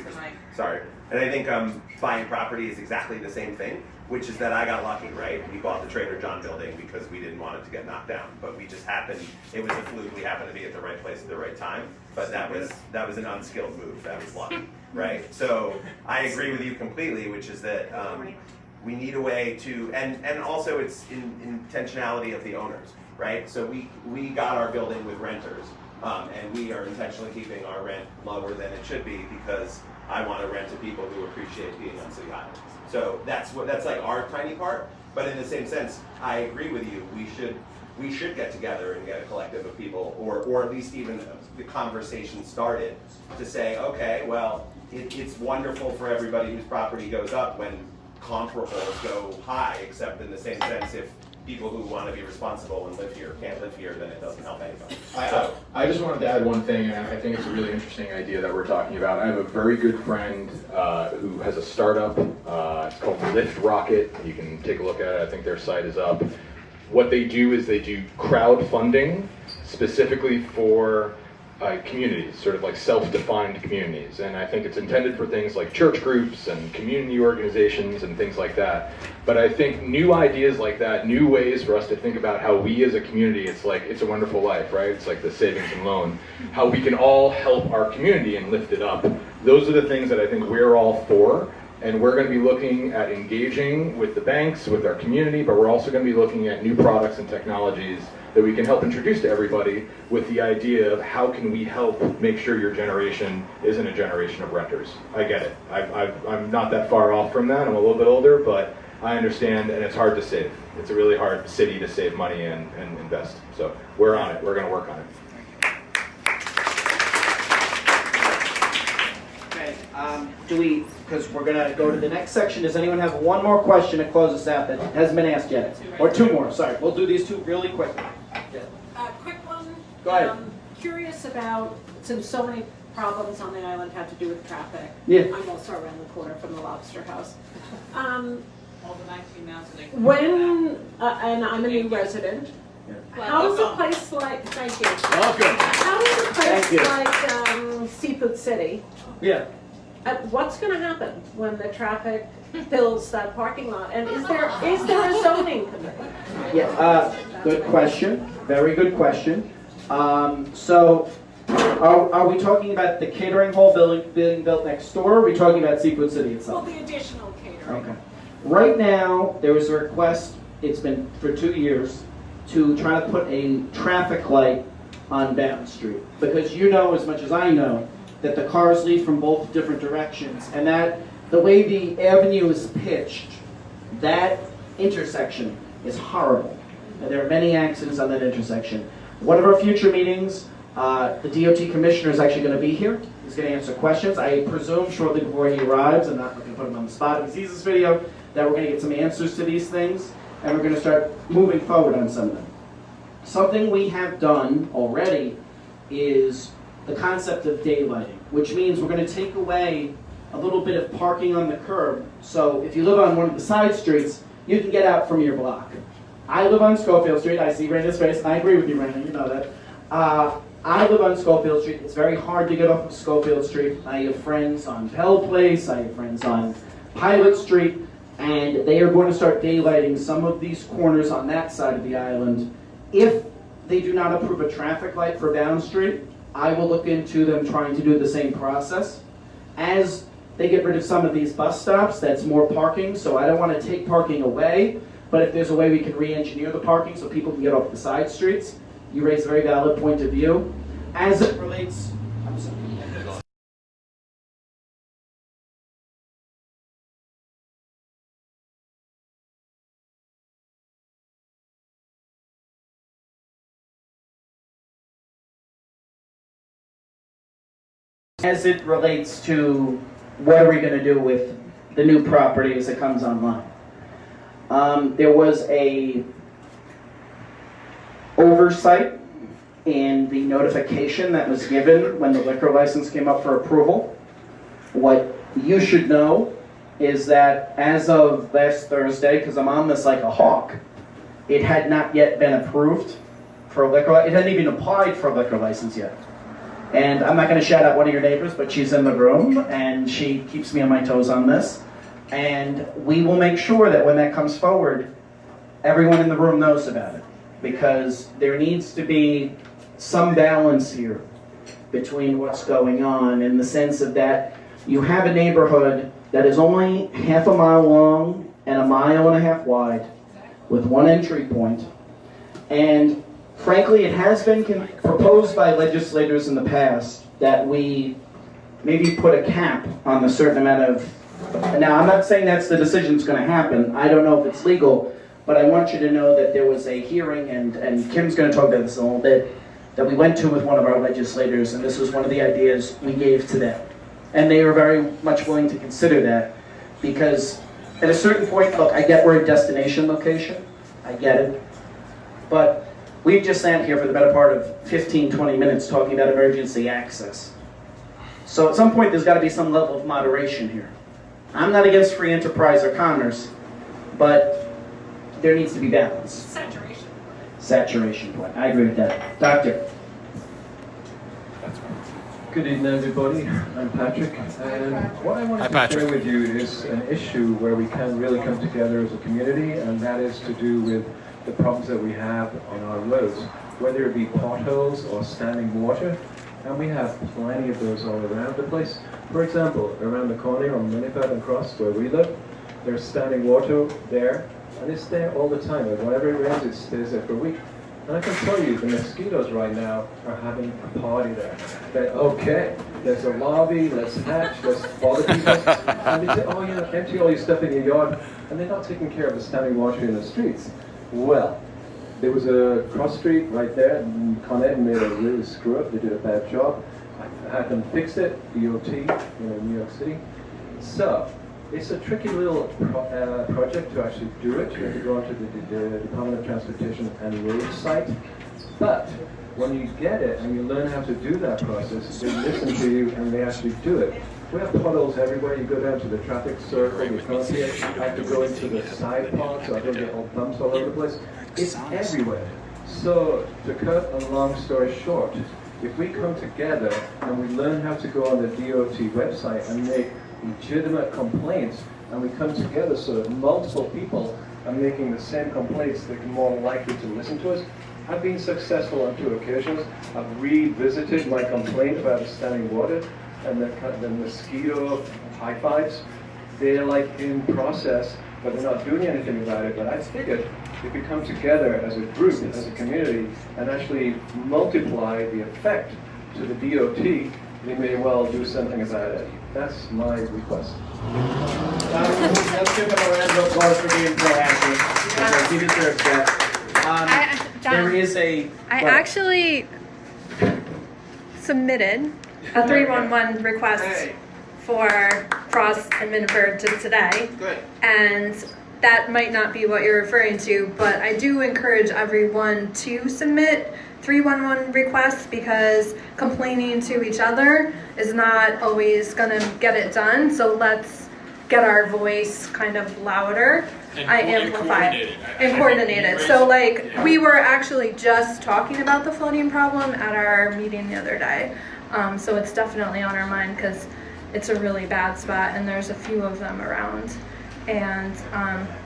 buying property is exactly the same thing, which is that I got lucky, right? We bought the Trader John building because we didn't want it to get knocked down, but we just it was a fluke, we happened to be at the right place at the right time, but that was an unskilled move, that was luck, right? So I agree with you completely, which is that we need a way to, and also it's intentionality of the owners, right? So we got our building with renters, and we are intentionally keeping our rent lower than it should be because I want to rent to people who appreciate being on City Island. So that's like our tiny part, but in the same sense, I agree with you. We should we should get together and get a collective of people, or at least even the conversation started to say, okay, well, it's wonderful for everybody whose property goes up when comparables go high, except in the same sense if people who want to be responsible and live here can't live here, then it doesn't help anybody. I just wanted to add one thing, and I think it's a really interesting idea that we're talking about. I have a very good friend who has a startup. It's called Lift Rocket. You can take a look at it. I think their site is up. What they do is they do crowdfunding specifically for communities, sort of like self-defined communities. And I think it's intended for things like church groups and community organizations and things like that. But I think new ideas like that, new ways for us to think about how we as a community, it's like It's a Wonderful Life, right? It's like the savings and loan. How we can all help our community and lift it up. Those are the things that I think we're all for. And we're going to be looking at engaging with the banks, with our community, but we're also going to be looking at new products and technologies that we can help introduce to everybody with the idea of how can we help make sure your generation isn't a generation of renters. I get it. I'm not that far off from that. I'm a little bit older, but I understand, and it's hard to save. It's a really hard city to save money and invest. So we're on it. We're going to work on it. Okay, because we're going to go to the next section, does anyone have one more question to close us out that hasn't been asked yet? Or two more, sorry. We'll do these two really quickly. Quick one. Go ahead. Curious about, since so many problems on the island have to do with traffic. Yeah. I'm also around the corner from the Lobster House. All the 19 mountains. When, and I'm a new resident, how does a place like, thank you. Welcome. How does a place Thank you. like Seafood City, Yeah. what's going to happen when the traffic fills that parking lot? And is there a zoning committee? Yeah, good question. Very good question. So, are we talking about the catering hall being built next door, or are we talking about Seafood City Well, itself? the additional catering. Okay. Right now, there was a request, it's been for 2 years, to try to put a traffic light on Bound Street. Because you know as much as I know that the cars leave from both different directions, and that the way the avenue is pitched, that intersection is horrible. And there are many accidents on that intersection. One of our future meetings, the DOT commissioner is actually going to be here. He's going to answer questions. I presume shortly before he arrives, I'm not going to put him on the spot if he sees this video, that we're going to get some answers to these things, and we're going to start moving forward on some of them. Something we have done already is the concept of daylighting, which means we're going to take away a little bit of parking on the curb. So if you live on one of the side streets, you can get out from your block. I live on Schofield Street. I see Brandon's face, and I agree with you, Brandon. You know that. I live on Schofield Street. It's very hard to get off of Schofield Street. I have friends on Pell Place. I have friends on Pilot Street. And they are going to start daylighting some of these corners on that side of the island. If they do not approve a traffic light for Bound Street, I will look into them trying to do the same process. As they get rid of some of these bus stops, that's more parking, so I don't want to take parking away, but if there's a way we can re-engineer the parking so people can get off the side streets, you raise a very valid point of view. As it relates, I'm sorry. As it relates to what are we going to do with the new property as it comes online. There was a oversight in the notification that was given when the liquor license came up for approval. What you should know is that as of last Thursday, because I'm on this like a hawk, it had not yet been approved for a liquor license. It hadn't even applied for a liquor license yet. And I'm not going to shout out one of your neighbors, but she's in the room, and she keeps me on my toes on this. And we will make sure that when that comes forward, everyone in the room knows about it. Because there needs to be some balance here between what's going on in the sense of that you have a neighborhood that is only half a mile long and a mile and a half wide with one entry point. And frankly, it has been proposed by legislators in the past that we maybe put a cap on a certain amount of... Now, I'm not saying that's the decision that's going to happen. I don't know if it's legal. but I want you to know that there was a hearing, and Kim's going to talk about this a little bit, that we went to with one of our legislators, and this was one of the ideas we gave to them. And they were very much willing to consider that, because at a certain point, look, I get we're a destination location, I get it, but we've just sat here for the better part of 15, 20 minutes talking about emergency access. So at some point, there's got to be some level of moderation here. I'm not against free enterprise or commerce, but there needs to be balance. Saturation. Saturation point. I agree with that. Doctor. Good evening, everybody. I'm Patrick. And what I wanted to share with you is an issue where we can really come together as a community, and that is to do with the problems that we have on our roads, whether it be potholes or standing water. And we have plenty of those all around the place. For example, around the corner on Minipad Cross, where we live, there's standing water there, and it's there all the time. And whenever it rains, it stays there for a week. And I can tell you, the mosquitoes right now are having a party there. They're, okay, there's a lobby, let's hatch, let's bother people. And they say, oh, you know, empty all your stuff in your yard. And they're not taking care of the standing water in the streets. Well, there was a cross street right there, and Con Ed made a really screw up. They did a bad job. I had them fix it, DOT, New York City. So, it's a tricky little project to actually do it. You have to go onto the Department of Transportation and Road site. But when you get it and you learn how to do that process, they listen to you and they actually do it. We have puddles everywhere. You go down to the traffic circle, you can't see it. I have to go into the side part so I don't get all bumps all over the place. It's everywhere. So, to cut a long story short, if we come together and we learn how to go on the DOT website and make legitimate complaints, and we come together so that multiple people are making the same complaints, they're more likely to listen to us. I've been successful on 2 occasions. I've revisited my complaint about the standing water and the mosquito high fives. They're like in process, but they're not doing anything about it. But I figured if we come together as a group, as a community, and actually multiply the effect to the DOT, we may well do something about it. That's my request. Let's give them a round of applause for being proactive. He deserves that. There is a... I actually submitted a 311 request for Cross and Miniford just today. Good. And that might not be what you're referring to, but I do encourage everyone to submit 311 requests, because complaining to each other is not always going to get it done. So let's get our voice kind of louder. And coordinated. So like we were actually just talking about the flooding problem at our meeting the other day. So it's definitely on our mind, because it's a really bad spot and there's a few of them around. And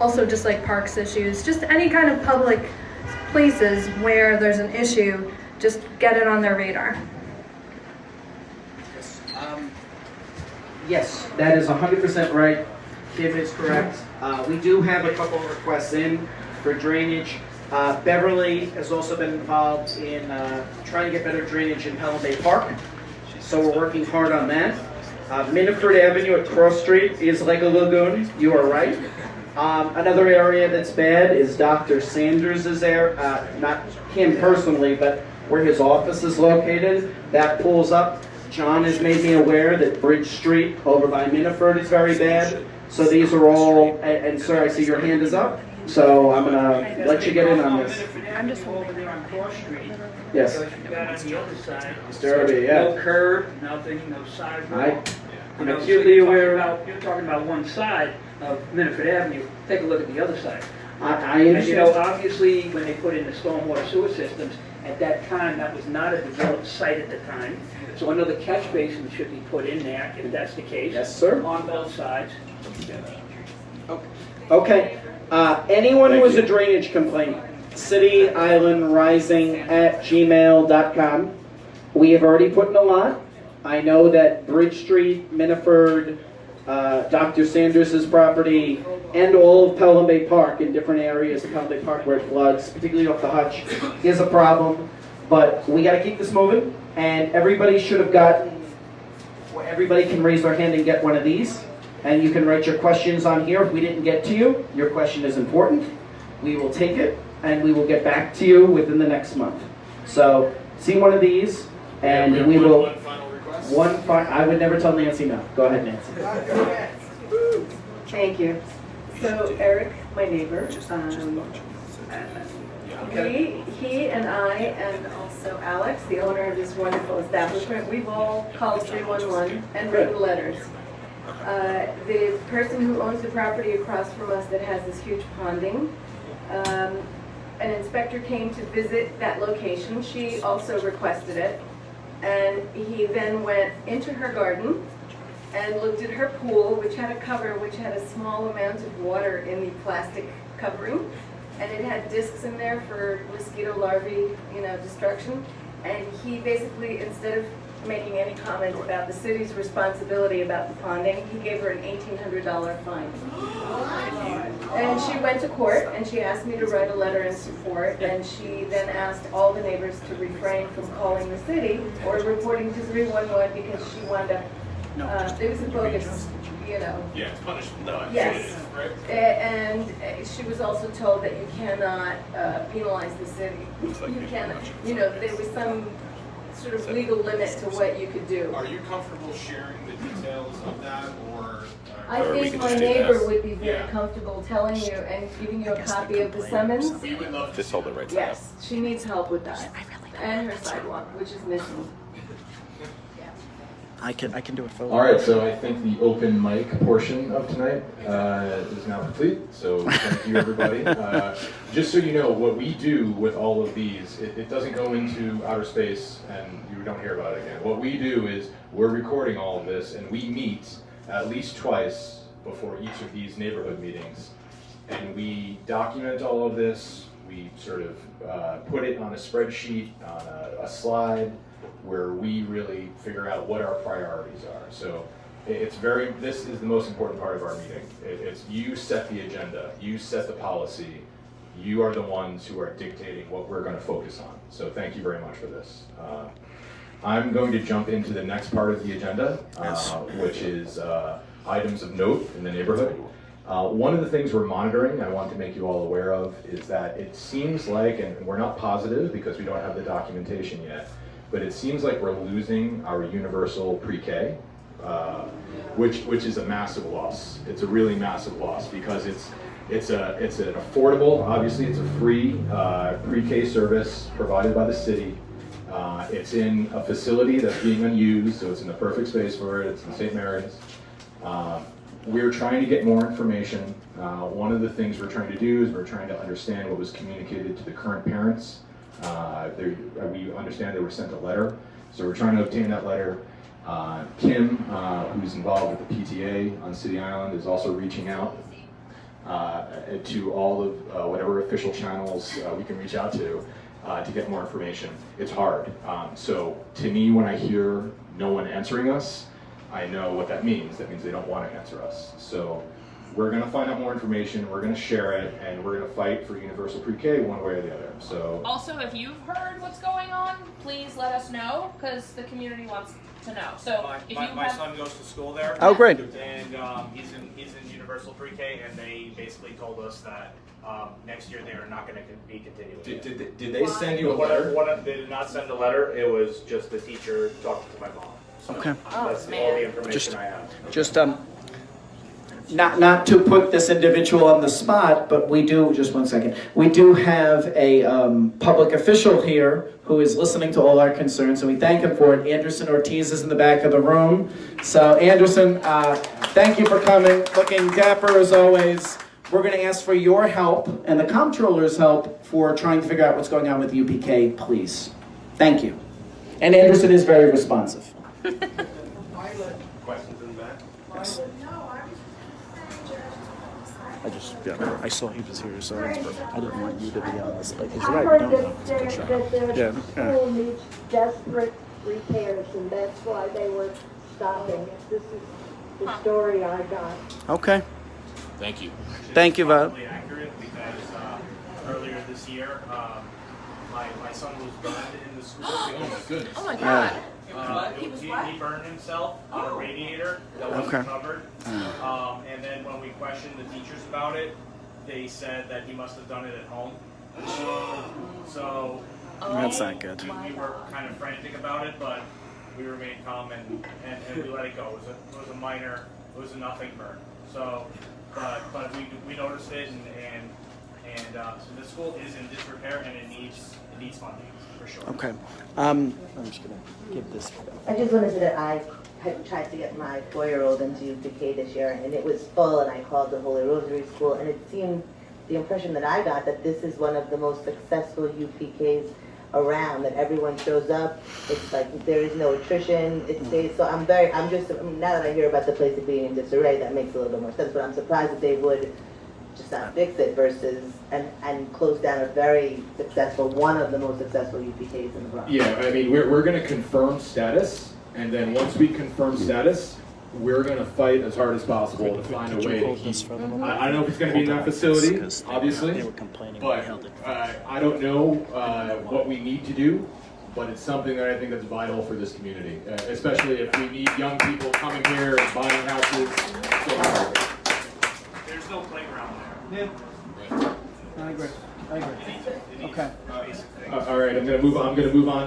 also just like parks issues, just any kind of public places where there's an issue, just get it on their radar. Yes, that is 100% right. Kim is correct. We do have a couple of requests in for drainage. Beverly has also been involved in trying to get better drainage in Pelham Bay Park, so we're working hard on that. Miniford Avenue at Cross Street is like a lagoon, you are right. Another area that's bad is Dr. Sanders' area, not him personally, but where his office is located. That pulls up. John has made me aware that Bridge Street over by Miniford is very bad. So these are all, and sir, I see your hand is up, so I'm gonna let you get in on this. I'm just holding there on Cross Street. Yes. So you got on the other side. Mr. Irby, yeah. No curb, nothing, no sidewalk. I'm acutely aware. You're talking about one side of Miniford Avenue. Take a look at the other side. I And understand. you know, obviously, when they put in the stormwater sewer systems, at that time, that was not a developed site at the time. So another catch basin should be put in there, if that's the case. Yes, sir. On both sides. Okay. Anyone who has a drainage complaint, cityislandrising@gmail.com. We have already put in a lot. I know that Bridge Street, Miniford, Dr. Sanders' property, and all of Pelham Bay Park in different areas of Pelham Bay Park where it floods, particularly off the Hutch, is a problem. But we got to keep this moving, and everybody should have gotten, everybody can raise their hand and get one of these. And you can write your questions on here. If we didn't get to you, your question is important. we will take it and we will get back to you within the next month. So see one of these, and we will. One final request. I would never tell Nancy no. Go ahead, Nancy. Thank you. So Eric, my neighbor, he and I, and also Alex, the owner of this wonderful establishment, we've all called 311 and written letters. The person who owns the property across from us that has this huge ponding, an inspector came to visit that location. She also requested it. And he then went into her garden and looked at her pool, which had a cover which had a small amount of water in the plastic covering. And it had discs in there for mosquito larvae, destruction. And he basically, instead of making any comment about the city's responsibility about the ponding, he gave her an $1,800 fine. And she went to court and she asked me to write a letter in support, and she then asked all the neighbors to refrain from calling the city or reporting to 311 because she wound up, it was a bogus, Yeah, it's punishment. No, yes. Right? And she was also told that you cannot penalize the city. You cannot, there was some sort of legal limit to what you could do. Are you comfortable sharing the details of that, or? I think my neighbor would be very comfortable telling you and giving you a copy of the summons. We would love to. Just hold it right there. Yes, she needs help with that. And her sidewalk, which is missing. I can do it for. All right, so I think the open mic portion of tonight is now complete. So thank you, everybody. Just so you know, what we do with all of these, it doesn't go into outer space and you don't hear about it again. What we do is we're recording all of this, and we meet at least twice before each of these neighborhood meetings, and we document all of this. We sort of put it on a spreadsheet, on a slide, where we really figure out what our priorities are. So this is the most important part of our meeting. It's you set the agenda, you set the policy, you are the ones who are dictating what we're going to focus on. So thank you very much for this. I'm going to jump into the next part of the agenda, which is items of note in the neighborhood. One of the things we're monitoring, I want to make you all aware of, is that it seems like, and we're not positive because we don't have the documentation yet, but it seems like we're losing our universal pre-K, which is a massive loss. It's a really massive loss because it's an affordable, obviously it's a free pre-K service provided by the city. It's in a facility that's being unused, so it's in the perfect space for it. It's in St. Mary's. We're trying to get more information. One of the things we're trying to do is we're trying to understand what was communicated to the current parents. We understand they were sent a letter, so we're trying to obtain that letter. Kim, who's involved with the PTA on City Island, is also reaching out to all of whatever official channels we can reach out to get more information. It's hard. So to me, when I hear no one answering us, I know what that means. That means they don't want to answer us. So we're going to find out more information, we're going to share it, and we're going to fight for universal pre-K one way or the other. So also, if you've heard what's going on, please let us know, because the community wants to know. So my son goes to school there. Oh, great. And he's in universal pre-K, and they basically told us that next year they are not going to be continuing. Did they send you a letter? They did not send a letter. It was just the teacher talking to my mom. So Okay. That's all the information I have. Just not to put this individual on the spot, but we do, just one second, we do have a public official here who is listening to all our concerns, and we thank him for it. Anderson Ortiz is in the back of the room. So Anderson, thank you for coming, looking dapper as always. We're going to ask for your help and the comptroller's help for trying to figure out what's going on with UPK, please. Thank you. And Anderson is very responsive. Questions in the back? Yes. I saw he was here, so I didn't want you to be on this. Like, I heard that their school needs desperate repairs, and that's why they were stopping. This is the story I got. Okay. Thank you. Thank you, Val. Probably accurate because earlier this year, my son was burned in the school. Oh my goodness! Oh my God! He burned himself on a radiator that wasn't covered. And then when we questioned the teachers about it, they said that he must have done it at home. So That's not good. We were kind of frantic about it, but we remained calm and we let it go. It was a minor, it was a nothing burn. So, but we noticed it so the school is in disrepair and it needs funding for sure. Okay. I'm just gonna give this. I just want to say that I had tried to get my 4-year-old into UPK this year, and it was full, and I called the Holy Rosary School, and it seemed, the impression that I got, that this is one of the most successful UPKs around, that everyone shows up, it's like there is no attrition, it stays, so now that I hear about the place being in disarray, that makes a little bit more sense, but I'm surprised that they would just not fix it versus, and close down a very successful, one of the most successful UPKs in the Bronx. Yeah, I mean, we're going to confirm status, and then once we confirm status, we're going to fight as hard as possible to find a way to keep. I don't know if it's going to be in that facility, obviously, but I don't know what we need to do, but it's something that I think that's vital for this community, especially if we need young people coming here and buying houses. There's no playground there. Yeah. I agree. Okay. All right, I'm gonna move on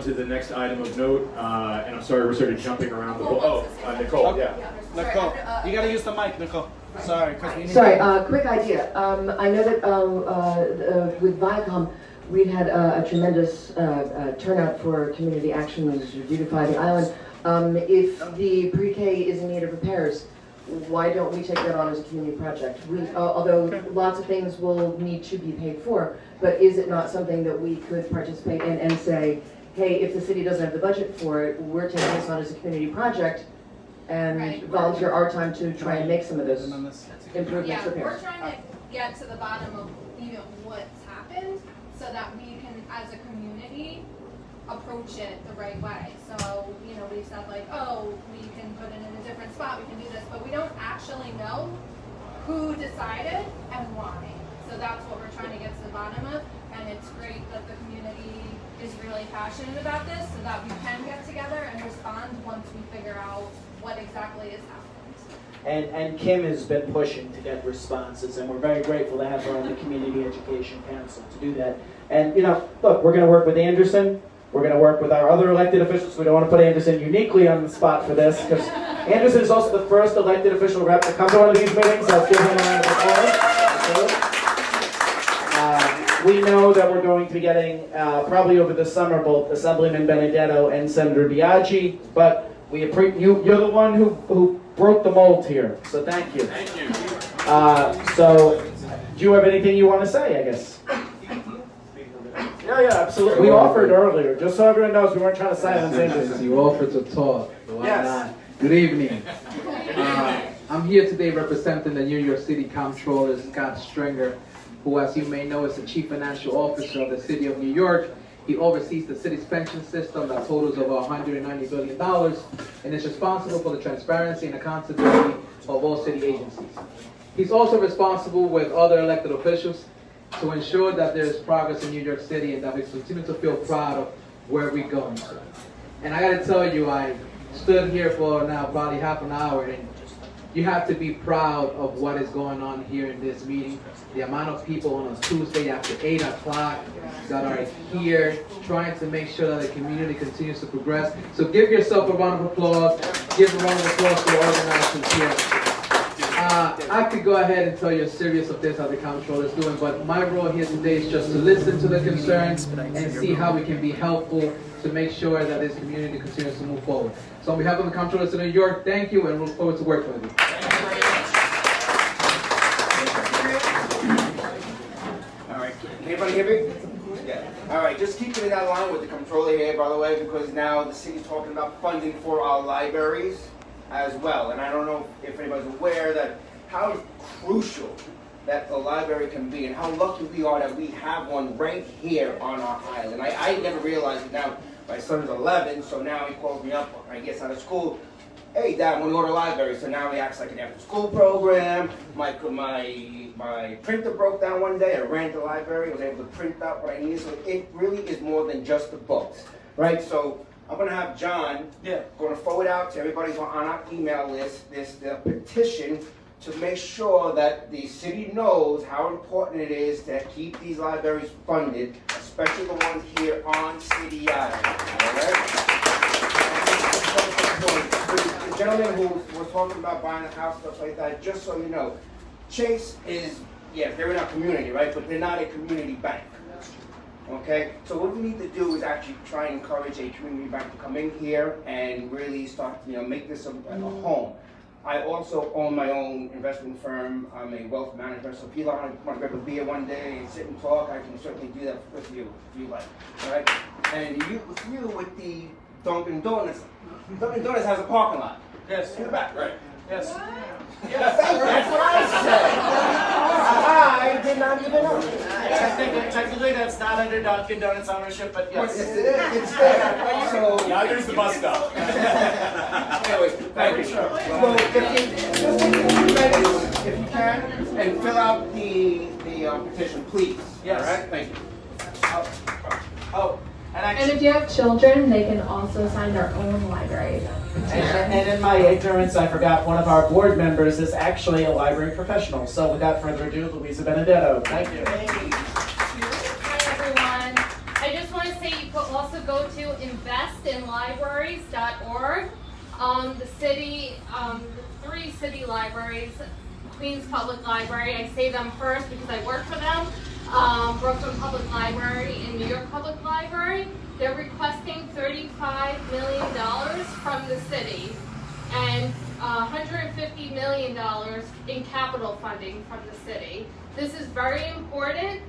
to the next item of note, and I'm sorry we're sort of jumping around the ball. Nicole, yeah. Nicole, you gotta use the mic, Nicole. Sorry, because we need. Sorry, quick idea. I know that with Viacom, we've had a tremendous turnout for community actions to beautify the island. If the pre-K is in need of repairs, why don't we take that on as a community project? Although lots of things will need to be paid for, but is it not something that we could participate in and say, hey, if the city doesn't have the budget for it, we're taking this on as a community project and volunteer our time to try and make some of those improvements, Yeah, repairs? we're trying to get to the bottom of even what's happened so that we can, as a community, approach it the right way. So, we've said like, oh, we can put it in a different spot, we can do this, but we don't actually know who decided and why. So that's what we're trying to get to the bottom of, and it's great that the community is really passionate about this so that we can get together and respond once we figure out what exactly is happening. And Kim has been pushing to get responses, and we're very grateful to have her on the Community Education Council to do that. And look, we're going to work with Anderson. We're going to work with our other elected officials. We don't want to put Anderson uniquely on the spot for this, because Anderson is also the first elected official rep to come to one of these meetings. So let's give him a round of applause. We know that we're going to be getting, probably over the summer, both Assemblyman Benedetto and Senator Biaggi, but you're the one who broke the mold here, so thank you. Thank you. So, do you have anything you want to say, I guess? Yeah, absolutely. We offered earlier, just so everyone knows we weren't trying to silence Anderson. You offered to talk. Why not? Good evening. I'm here today representing the New York City Comptroller, Scott Stringer, who, as you may know, is the Chief Financial Officer of the City of New York. He oversees the city's pension system that totals over $190 billion and is responsible for the transparency and accountability of all city agencies. He's also responsible with other elected officials to ensure that there is progress in New York City and that we continue to feel proud of where we're going to. And I gotta tell you, I stood here for now probably half an hour, and you have to be proud of what is going on here in this meeting. The amount of people on a Tuesday after 8 o'clock that are here trying to make sure that the community continues to progress. So give yourself a round of applause. Give a round of applause to the organizers here. I could go ahead and tell you a series of this how the comptroller is doing, but my role here today is just to listen to the concerns and see how we can be helpful to make sure that this community continues to move forward. So on behalf of the comptrollers of New York, thank you, and we look forward to working with you. All right, can everybody hear me? Yeah. All right, just keeping it in line with the comptroller here, by the way, because now the city's talking about funding for our libraries as well. And I don't know if anybody's aware that how crucial that the library can be and how lucky we are that we have one right here on our island. I never realized it. Now my son's 11, so now he calls me up when he gets out of school. Hey, Dad, I want to go to the library. So now he acts like an after-school program. My printer broke down one day. I ran to the library. I was able to print out what I needed. So it really is more than just the books, right? So I'm going to have John going to forward out to everybody who's on our email list the petition to make sure that the city knows how important it is to keep these libraries funded, especially the ones here on City Island. All right? The gentleman who was talking about buying a house, stuff like that, just so you know, Chase is, yeah, they're in our community, right? But they're not a community bank. Okay? So what we need to do is actually try and encourage a community bank to come in here and really start, make this a home. I also own my own investment firm. I'm a wealth manager. So if you want to grab a beer one day and sit and talk, I can certainly do that with you if you like. All right? And you with the Dunkin' Donuts. Dunkin' Donuts has a parking lot. Yes. In the back, right? Yes. Yes. That's what I said. I did not even know. Technically, that's not under Dunkin' Donuts ownership, but yes. Yes, it is. It's there. So now there's the bus stop. Anyway, thank you. So if you can, and fill out the petition, please. Yes. All right. Thank you. And if you have children, they can also sign their own library petition. And in my ignorance, I forgot one of our board members is actually a library professional. So without further ado, Louisa Benedetto. Thank you. Hi everyone. I just want to say you could also go to investinlibraries.org. The city, the 3 city libraries, Queens Public Library, I say them first because I work for them. Brooklyn Public Library and New York Public Library. They're requesting $35 million from the city and $150 million in capital funding from the city. This is very important.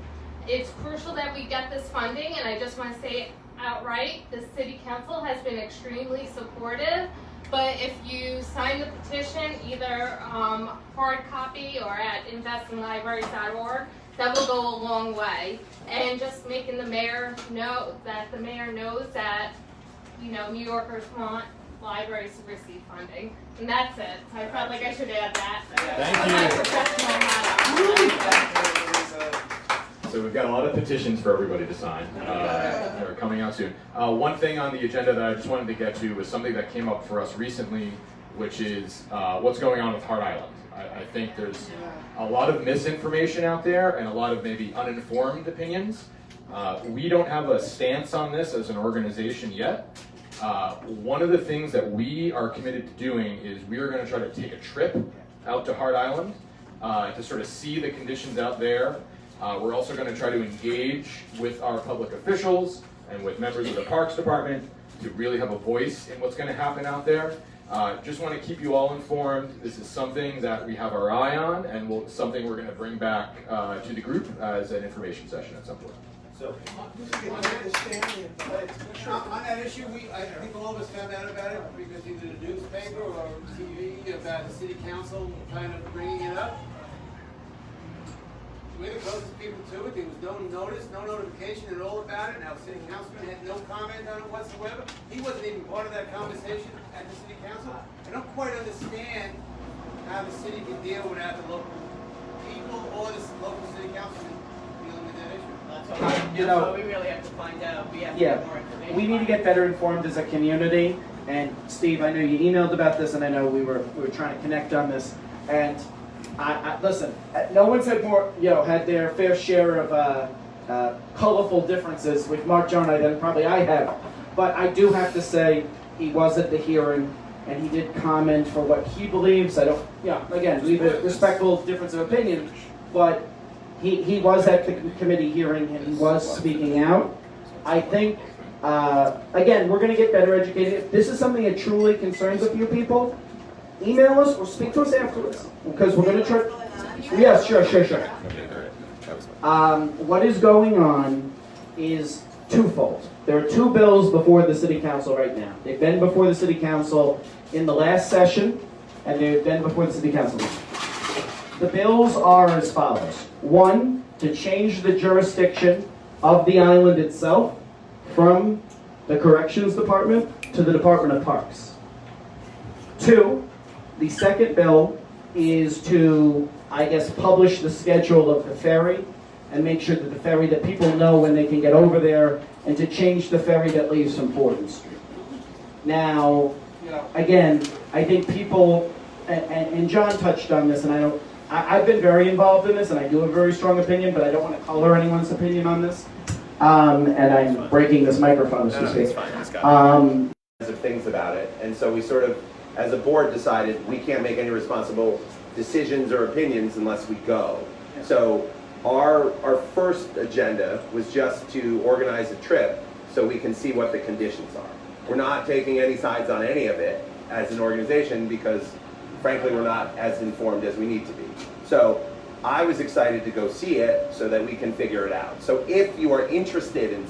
It's crucial that we get this funding, and I just want to say outright, the City Council has been extremely supportive. But if you sign the petition, either hard copy or at investinlibraries.org, that will go a long way. And just making the mayor know that knows that, New Yorkers want libraries to receive funding. And that's it. So I felt like I should add that. Thank you. So we've got a lot of petitions for everybody to sign. They're coming out soon. One thing on the agenda that I just wanted to get to was something that came up for us recently, which is what's going on with Hart Island. I think there's a lot of misinformation out there and a lot of maybe uninformed opinions. We don't have a stance on this as an organization yet. One of the things that we are committed to doing is we are going to try to take a trip out to Hart Island to sort of see the conditions out there. We're also going to try to engage with our public officials and with members of the Parks Department to really have a voice in what's going to happen out there. Just want to keep you all informed. This is something that we have our eye on, and something we're going to bring back to the group as an information session at some point. So, on that issue, I think all of us found out about it because either the newspaper or TV about the city council kind of bringing it up. We're the closest people to it. There was no notice, no notification at all about it. Now, the city councilman had no comment on it whatsoever. He wasn't even part of that conversation at the city council. I don't quite understand how the city can deal without the local people or the local city councilman dealing with that issue. That's what we really have to find out. We have to get more information. We need to get better informed as a community. And Steve, I know you emailed about this, and I know we were trying to connect on this. And listen, no one's had had their fair share of colorful differences with Mark Jonite than probably I have. But I do have to say, he was at the hearing, and he did comment for what he believes. I don't, again, leave a respectful difference of opinion, but he was at the committee hearing, and he was speaking out. I think, again, we're going to get better educated. If this is something that truly concerns a few people, email us or speak to us afterwards, because we're going to try. Yes, sure. What is going on is twofold. There are 2 bills before the city council right now. They've been before the city council in the last session, and they've been before the city council. The bills are as follows. 1, to change the jurisdiction of the island itself from the Corrections Department to the Department of Parks. 2, the second bill is to, publish the schedule of the ferry and make sure that the ferry, that people know when they can get over there, and to change the ferry that leaves from Fordham Street. Now, again, I think people, and John touched on this, and I've been very involved in this, and I do have a very strong opinion, but I don't want to color anyone's opinion on this. And I'm breaking this microphone, so to speak. Of things about it, and so we sort of, as a board, decided we can't make any responsible decisions or opinions unless we go. So our first agenda was just to organize a trip so we can see what the conditions are. We're not taking any sides on any of it as an organization because, frankly, we're not as informed as we need to be. So I was excited to go see it so that we can figure it out. So if you are interested in,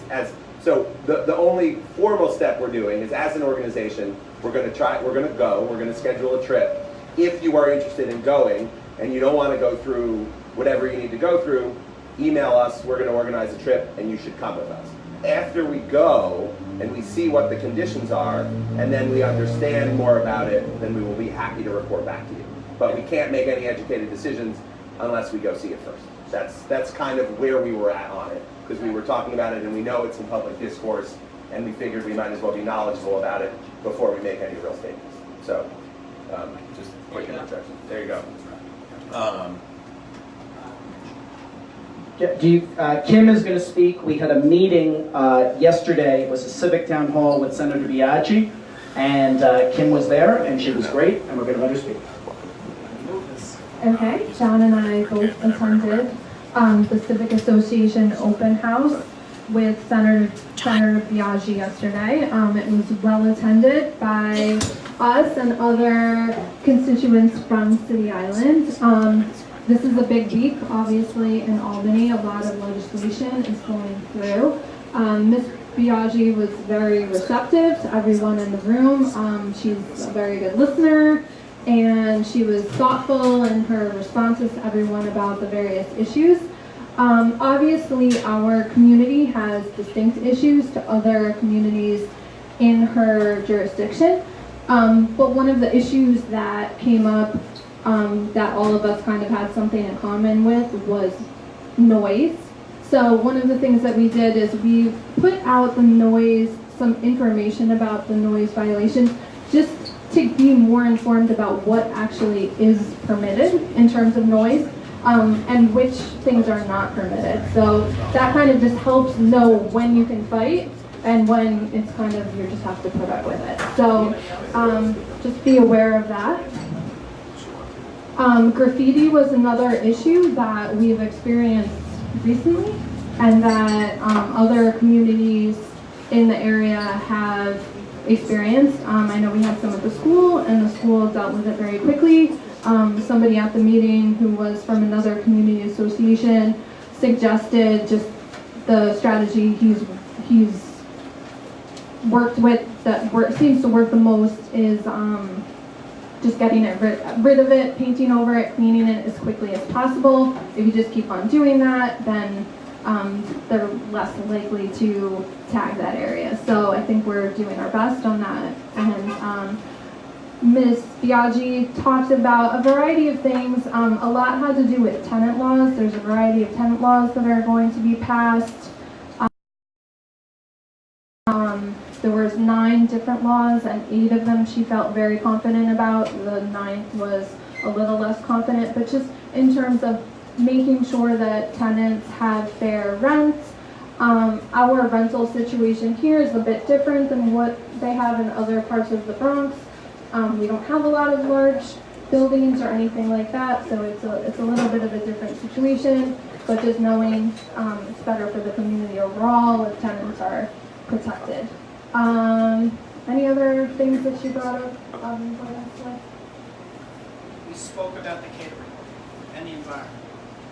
so the only formal step we're doing is, as an organization, we're going to schedule a trip. If you are interested in going and you don't want to go through whatever you need to go through, email us, we're going to organize a trip and you should come with us. After we go and we see what the conditions are and then we understand more about it, then we will be happy to report back to you. But we can't make any educated decisions unless we go see it first. That's kind of where we were at on it, because we were talking about it and we know it's in public discourse and we figured we might as well be knowledgeable about it before we make any real statements. So just quick introduction. There you go. Kim is going to speak. We had a meeting yesterday. It was a civic town hall with Senator Biaggi, and Kim was there, and she was great, and we're going to let her speak. Okay, John and I both attended the Civic Association open house with Senator Biaggi yesterday. It was well attended by us and other constituents from City Island. This is a big week, obviously, in Albany. A lot of legislation is going through. Ms. Biaggi was very receptive to everyone in the room. She's a very good listener, and she was thoughtful in her responses to everyone about the various issues. Obviously, our community has distinct issues to other communities in her jurisdiction, but one of the issues that came up that all of us kind of had something in common with was noise. So one of the things that we did is we put out the noise, some information about the noise violations, just to be more informed about what actually is permitted in terms of noise, and which things are not permitted. So that kind of just helps know when you can fight and when it's kind of, you just have to put up with it. So just be aware of that. Graffiti was another issue that we've experienced recently, and that other communities in the area have experienced. I know we had some at the school, and the school dealt with it very quickly. Somebody at the meeting who was from another community association suggested just the strategy he's worked with that seems to work the most is just getting rid of it, painting over it, cleaning it as quickly as possible. If you just keep on doing that, then they're less likely to tag that area. So I think we're doing our best on that. And Ms. Biaggi talked about a variety of things. A lot had to do with tenant laws. There's a variety of tenant laws that are going to be passed. There was 9 different laws, and 8 of them she felt very confident about. The 9th was a little less confident, but just in terms of making sure that tenants have fair rents. Our rental situation here is a bit different than what they have in other parts of the Bronx. We don't have a lot of large buildings or anything like that, so it's a little bit of a different situation, but just knowing it's better for the community overall if tenants are protected. Any other things that you brought up? We spoke about the catering and the environment.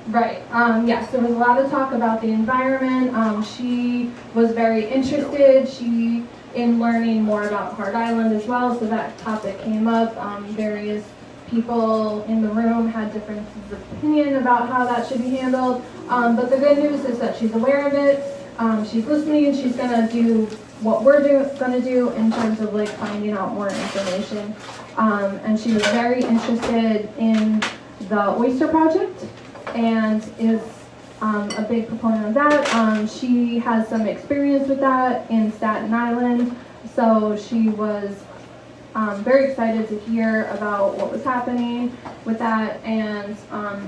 Right. Yes, there was a lot of talk about the environment. She was very interested in learning more about Hard Island as well, so that topic came up. Various people in the room had differences of opinion about how that should be handled. But the good news is that she's aware of it. She's listening. She's going to do what we're going to do in terms of like finding out more information. And she was very interested in the Oyster Project and is a big proponent of that. She has some experience with that in Staten Island, so she was very excited to hear about what was happening with that, and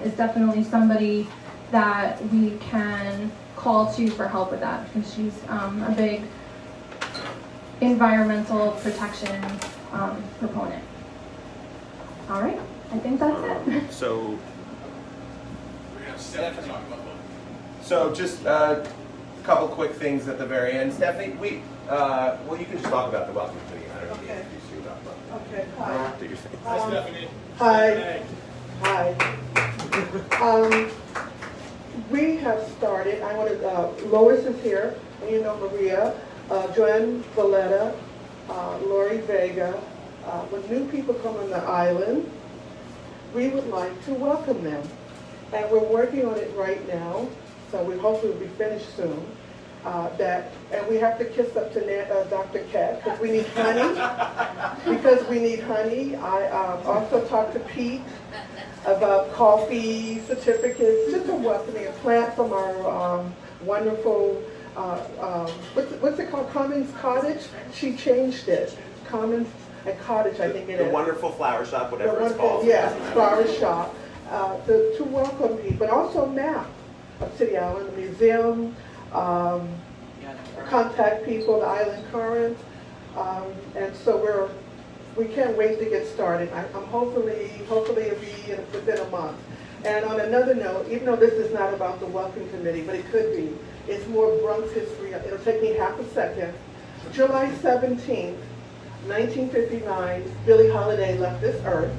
is definitely somebody that we can call to for help with that, because she's a big environmental protection proponent. All right, I think that's it. So just a couple quick things at the very end. Stephanie, well, you can just talk about the welcome committee. I don't need to introduce you about that. Okay, hi. Do your thing. Hi, Stephanie. Hi. We have started, Lois is here, and you know Maria, Joanne Valletta, Lori Vega. When new people come on the island, we would like to welcome them. And we're working on it right now, so we hopefully will be finished soon. And we have to kiss up to Dr. Cat, because we need honey. I also talked to Pete about coffee certificates, just a welcoming, a plant from our wonderful, what's it called, Commons Cottage? She changed it, Commons and Cottage, I think it is. The wonderful flower shop, whatever it's called. Yes, flower shop, to welcome people, but also a map of City Island, the museum, contact people, the Island Current, and so we can't wait to get started. I'm hopefully it'll be within a month. And on another note, even though this is not about the Welcome Committee, but it could be, it's more Bronx history. It'll take me half a second. July 17th, 1959, Billie Holiday left this earth.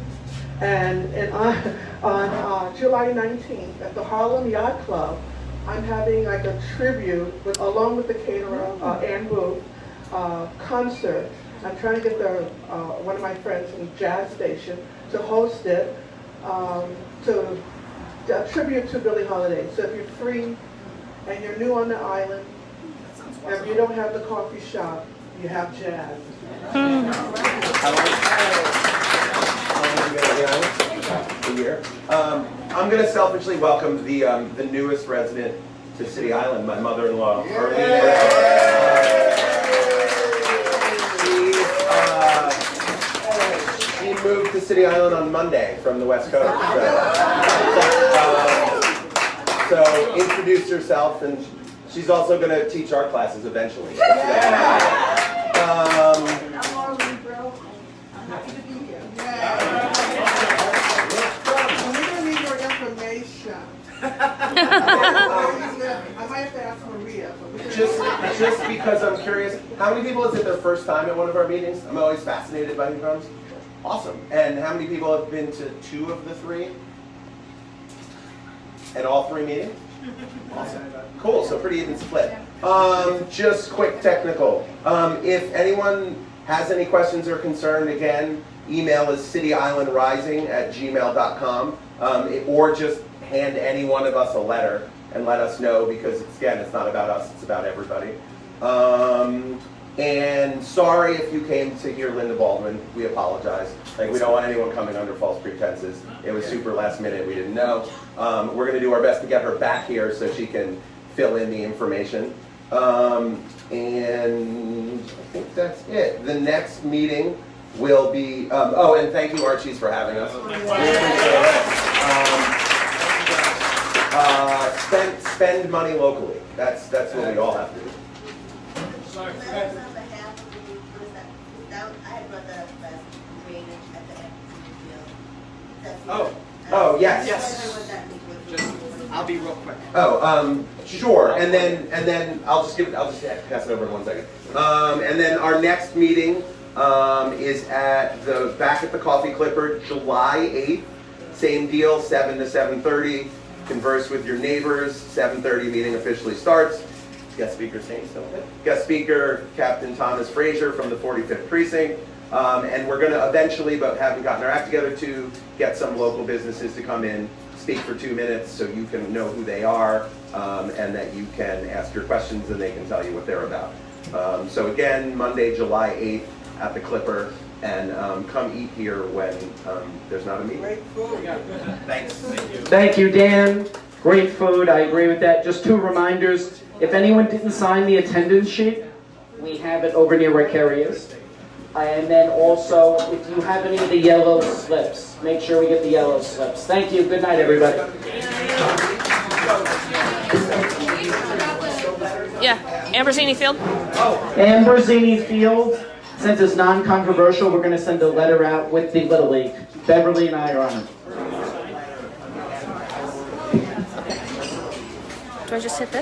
And on July 19th, at the Harlem Yacht Club, I'm having like a tribute, along with the caterer, Ann Booth, concert. I'm trying to get one of my friends from Jazz Station to host it, to a tribute to Billie Holiday. So if you're free and you're new on the island, and if you don't have the coffee shop, you have jazz. I'm going to selfishly welcome the newest resident to City Island, my mother-in-law, She moved to City Island on Monday from the West Coast. So introduce yourself, and she's also going to teach art classes eventually. I might have to ask Maria. Just because I'm curious, how many people is it their first time at one of our meetings? I'm always fascinated by newcomers. Awesome. And how many people have been to 2 of the 3? At all 3 meetings? Awesome. Cool, so pretty even split. Just quick technical. If anyone has any questions or concern, again, email is cityislandrising@gmail.com, or just hand any one of us a letter and let us know, because it's not about us, it's about everybody. And sorry if you came to hear Linda Baldwin, we apologize. We don't want anyone coming under false pretenses. It was super last minute, we didn't know. We're gonna do our best to get her back here so she can fill in the information. And I think that's it. The next meeting will be, and thank you Archie's for having us. We appreciate it. Spend money locally. That's what we all have to do. Sorry. Oh, yes. I'll be real quick. Sure. And then I'll just pass it over in 1 second. And then our next meeting is back at the Coffee Clipper, July 8th. Same deal, 7 to 7:30. Converse with your neighbors. 7:30 meeting officially starts. Guest speaker saying something. Guest speaker, Captain Thomas Frazier from the 45th Precinct. And we're going to eventually, but haven't gotten our act together, to get some local businesses to come in, speak for 2 minutes so you can know who they are, and that you can ask your questions and they can tell you what they're about. So again, Monday, July 8th at the Clipper, and come eat here when there's not a meeting. Great food. Thanks. Thank you, Dan. Great food, I agree with that. Just 2 reminders. If anyone didn't sign the attendance sheet, we have it over near where Carrie is. And then also, if you have any of the yellow slips, make sure we get the yellow slips. Thank you. Good night, everybody. Yeah, Ambrosini Field. Ambrosini Field, since it's non-controversial, we're going to send a letter out with the Little League. Beverly and I are on it. Do I just hit this?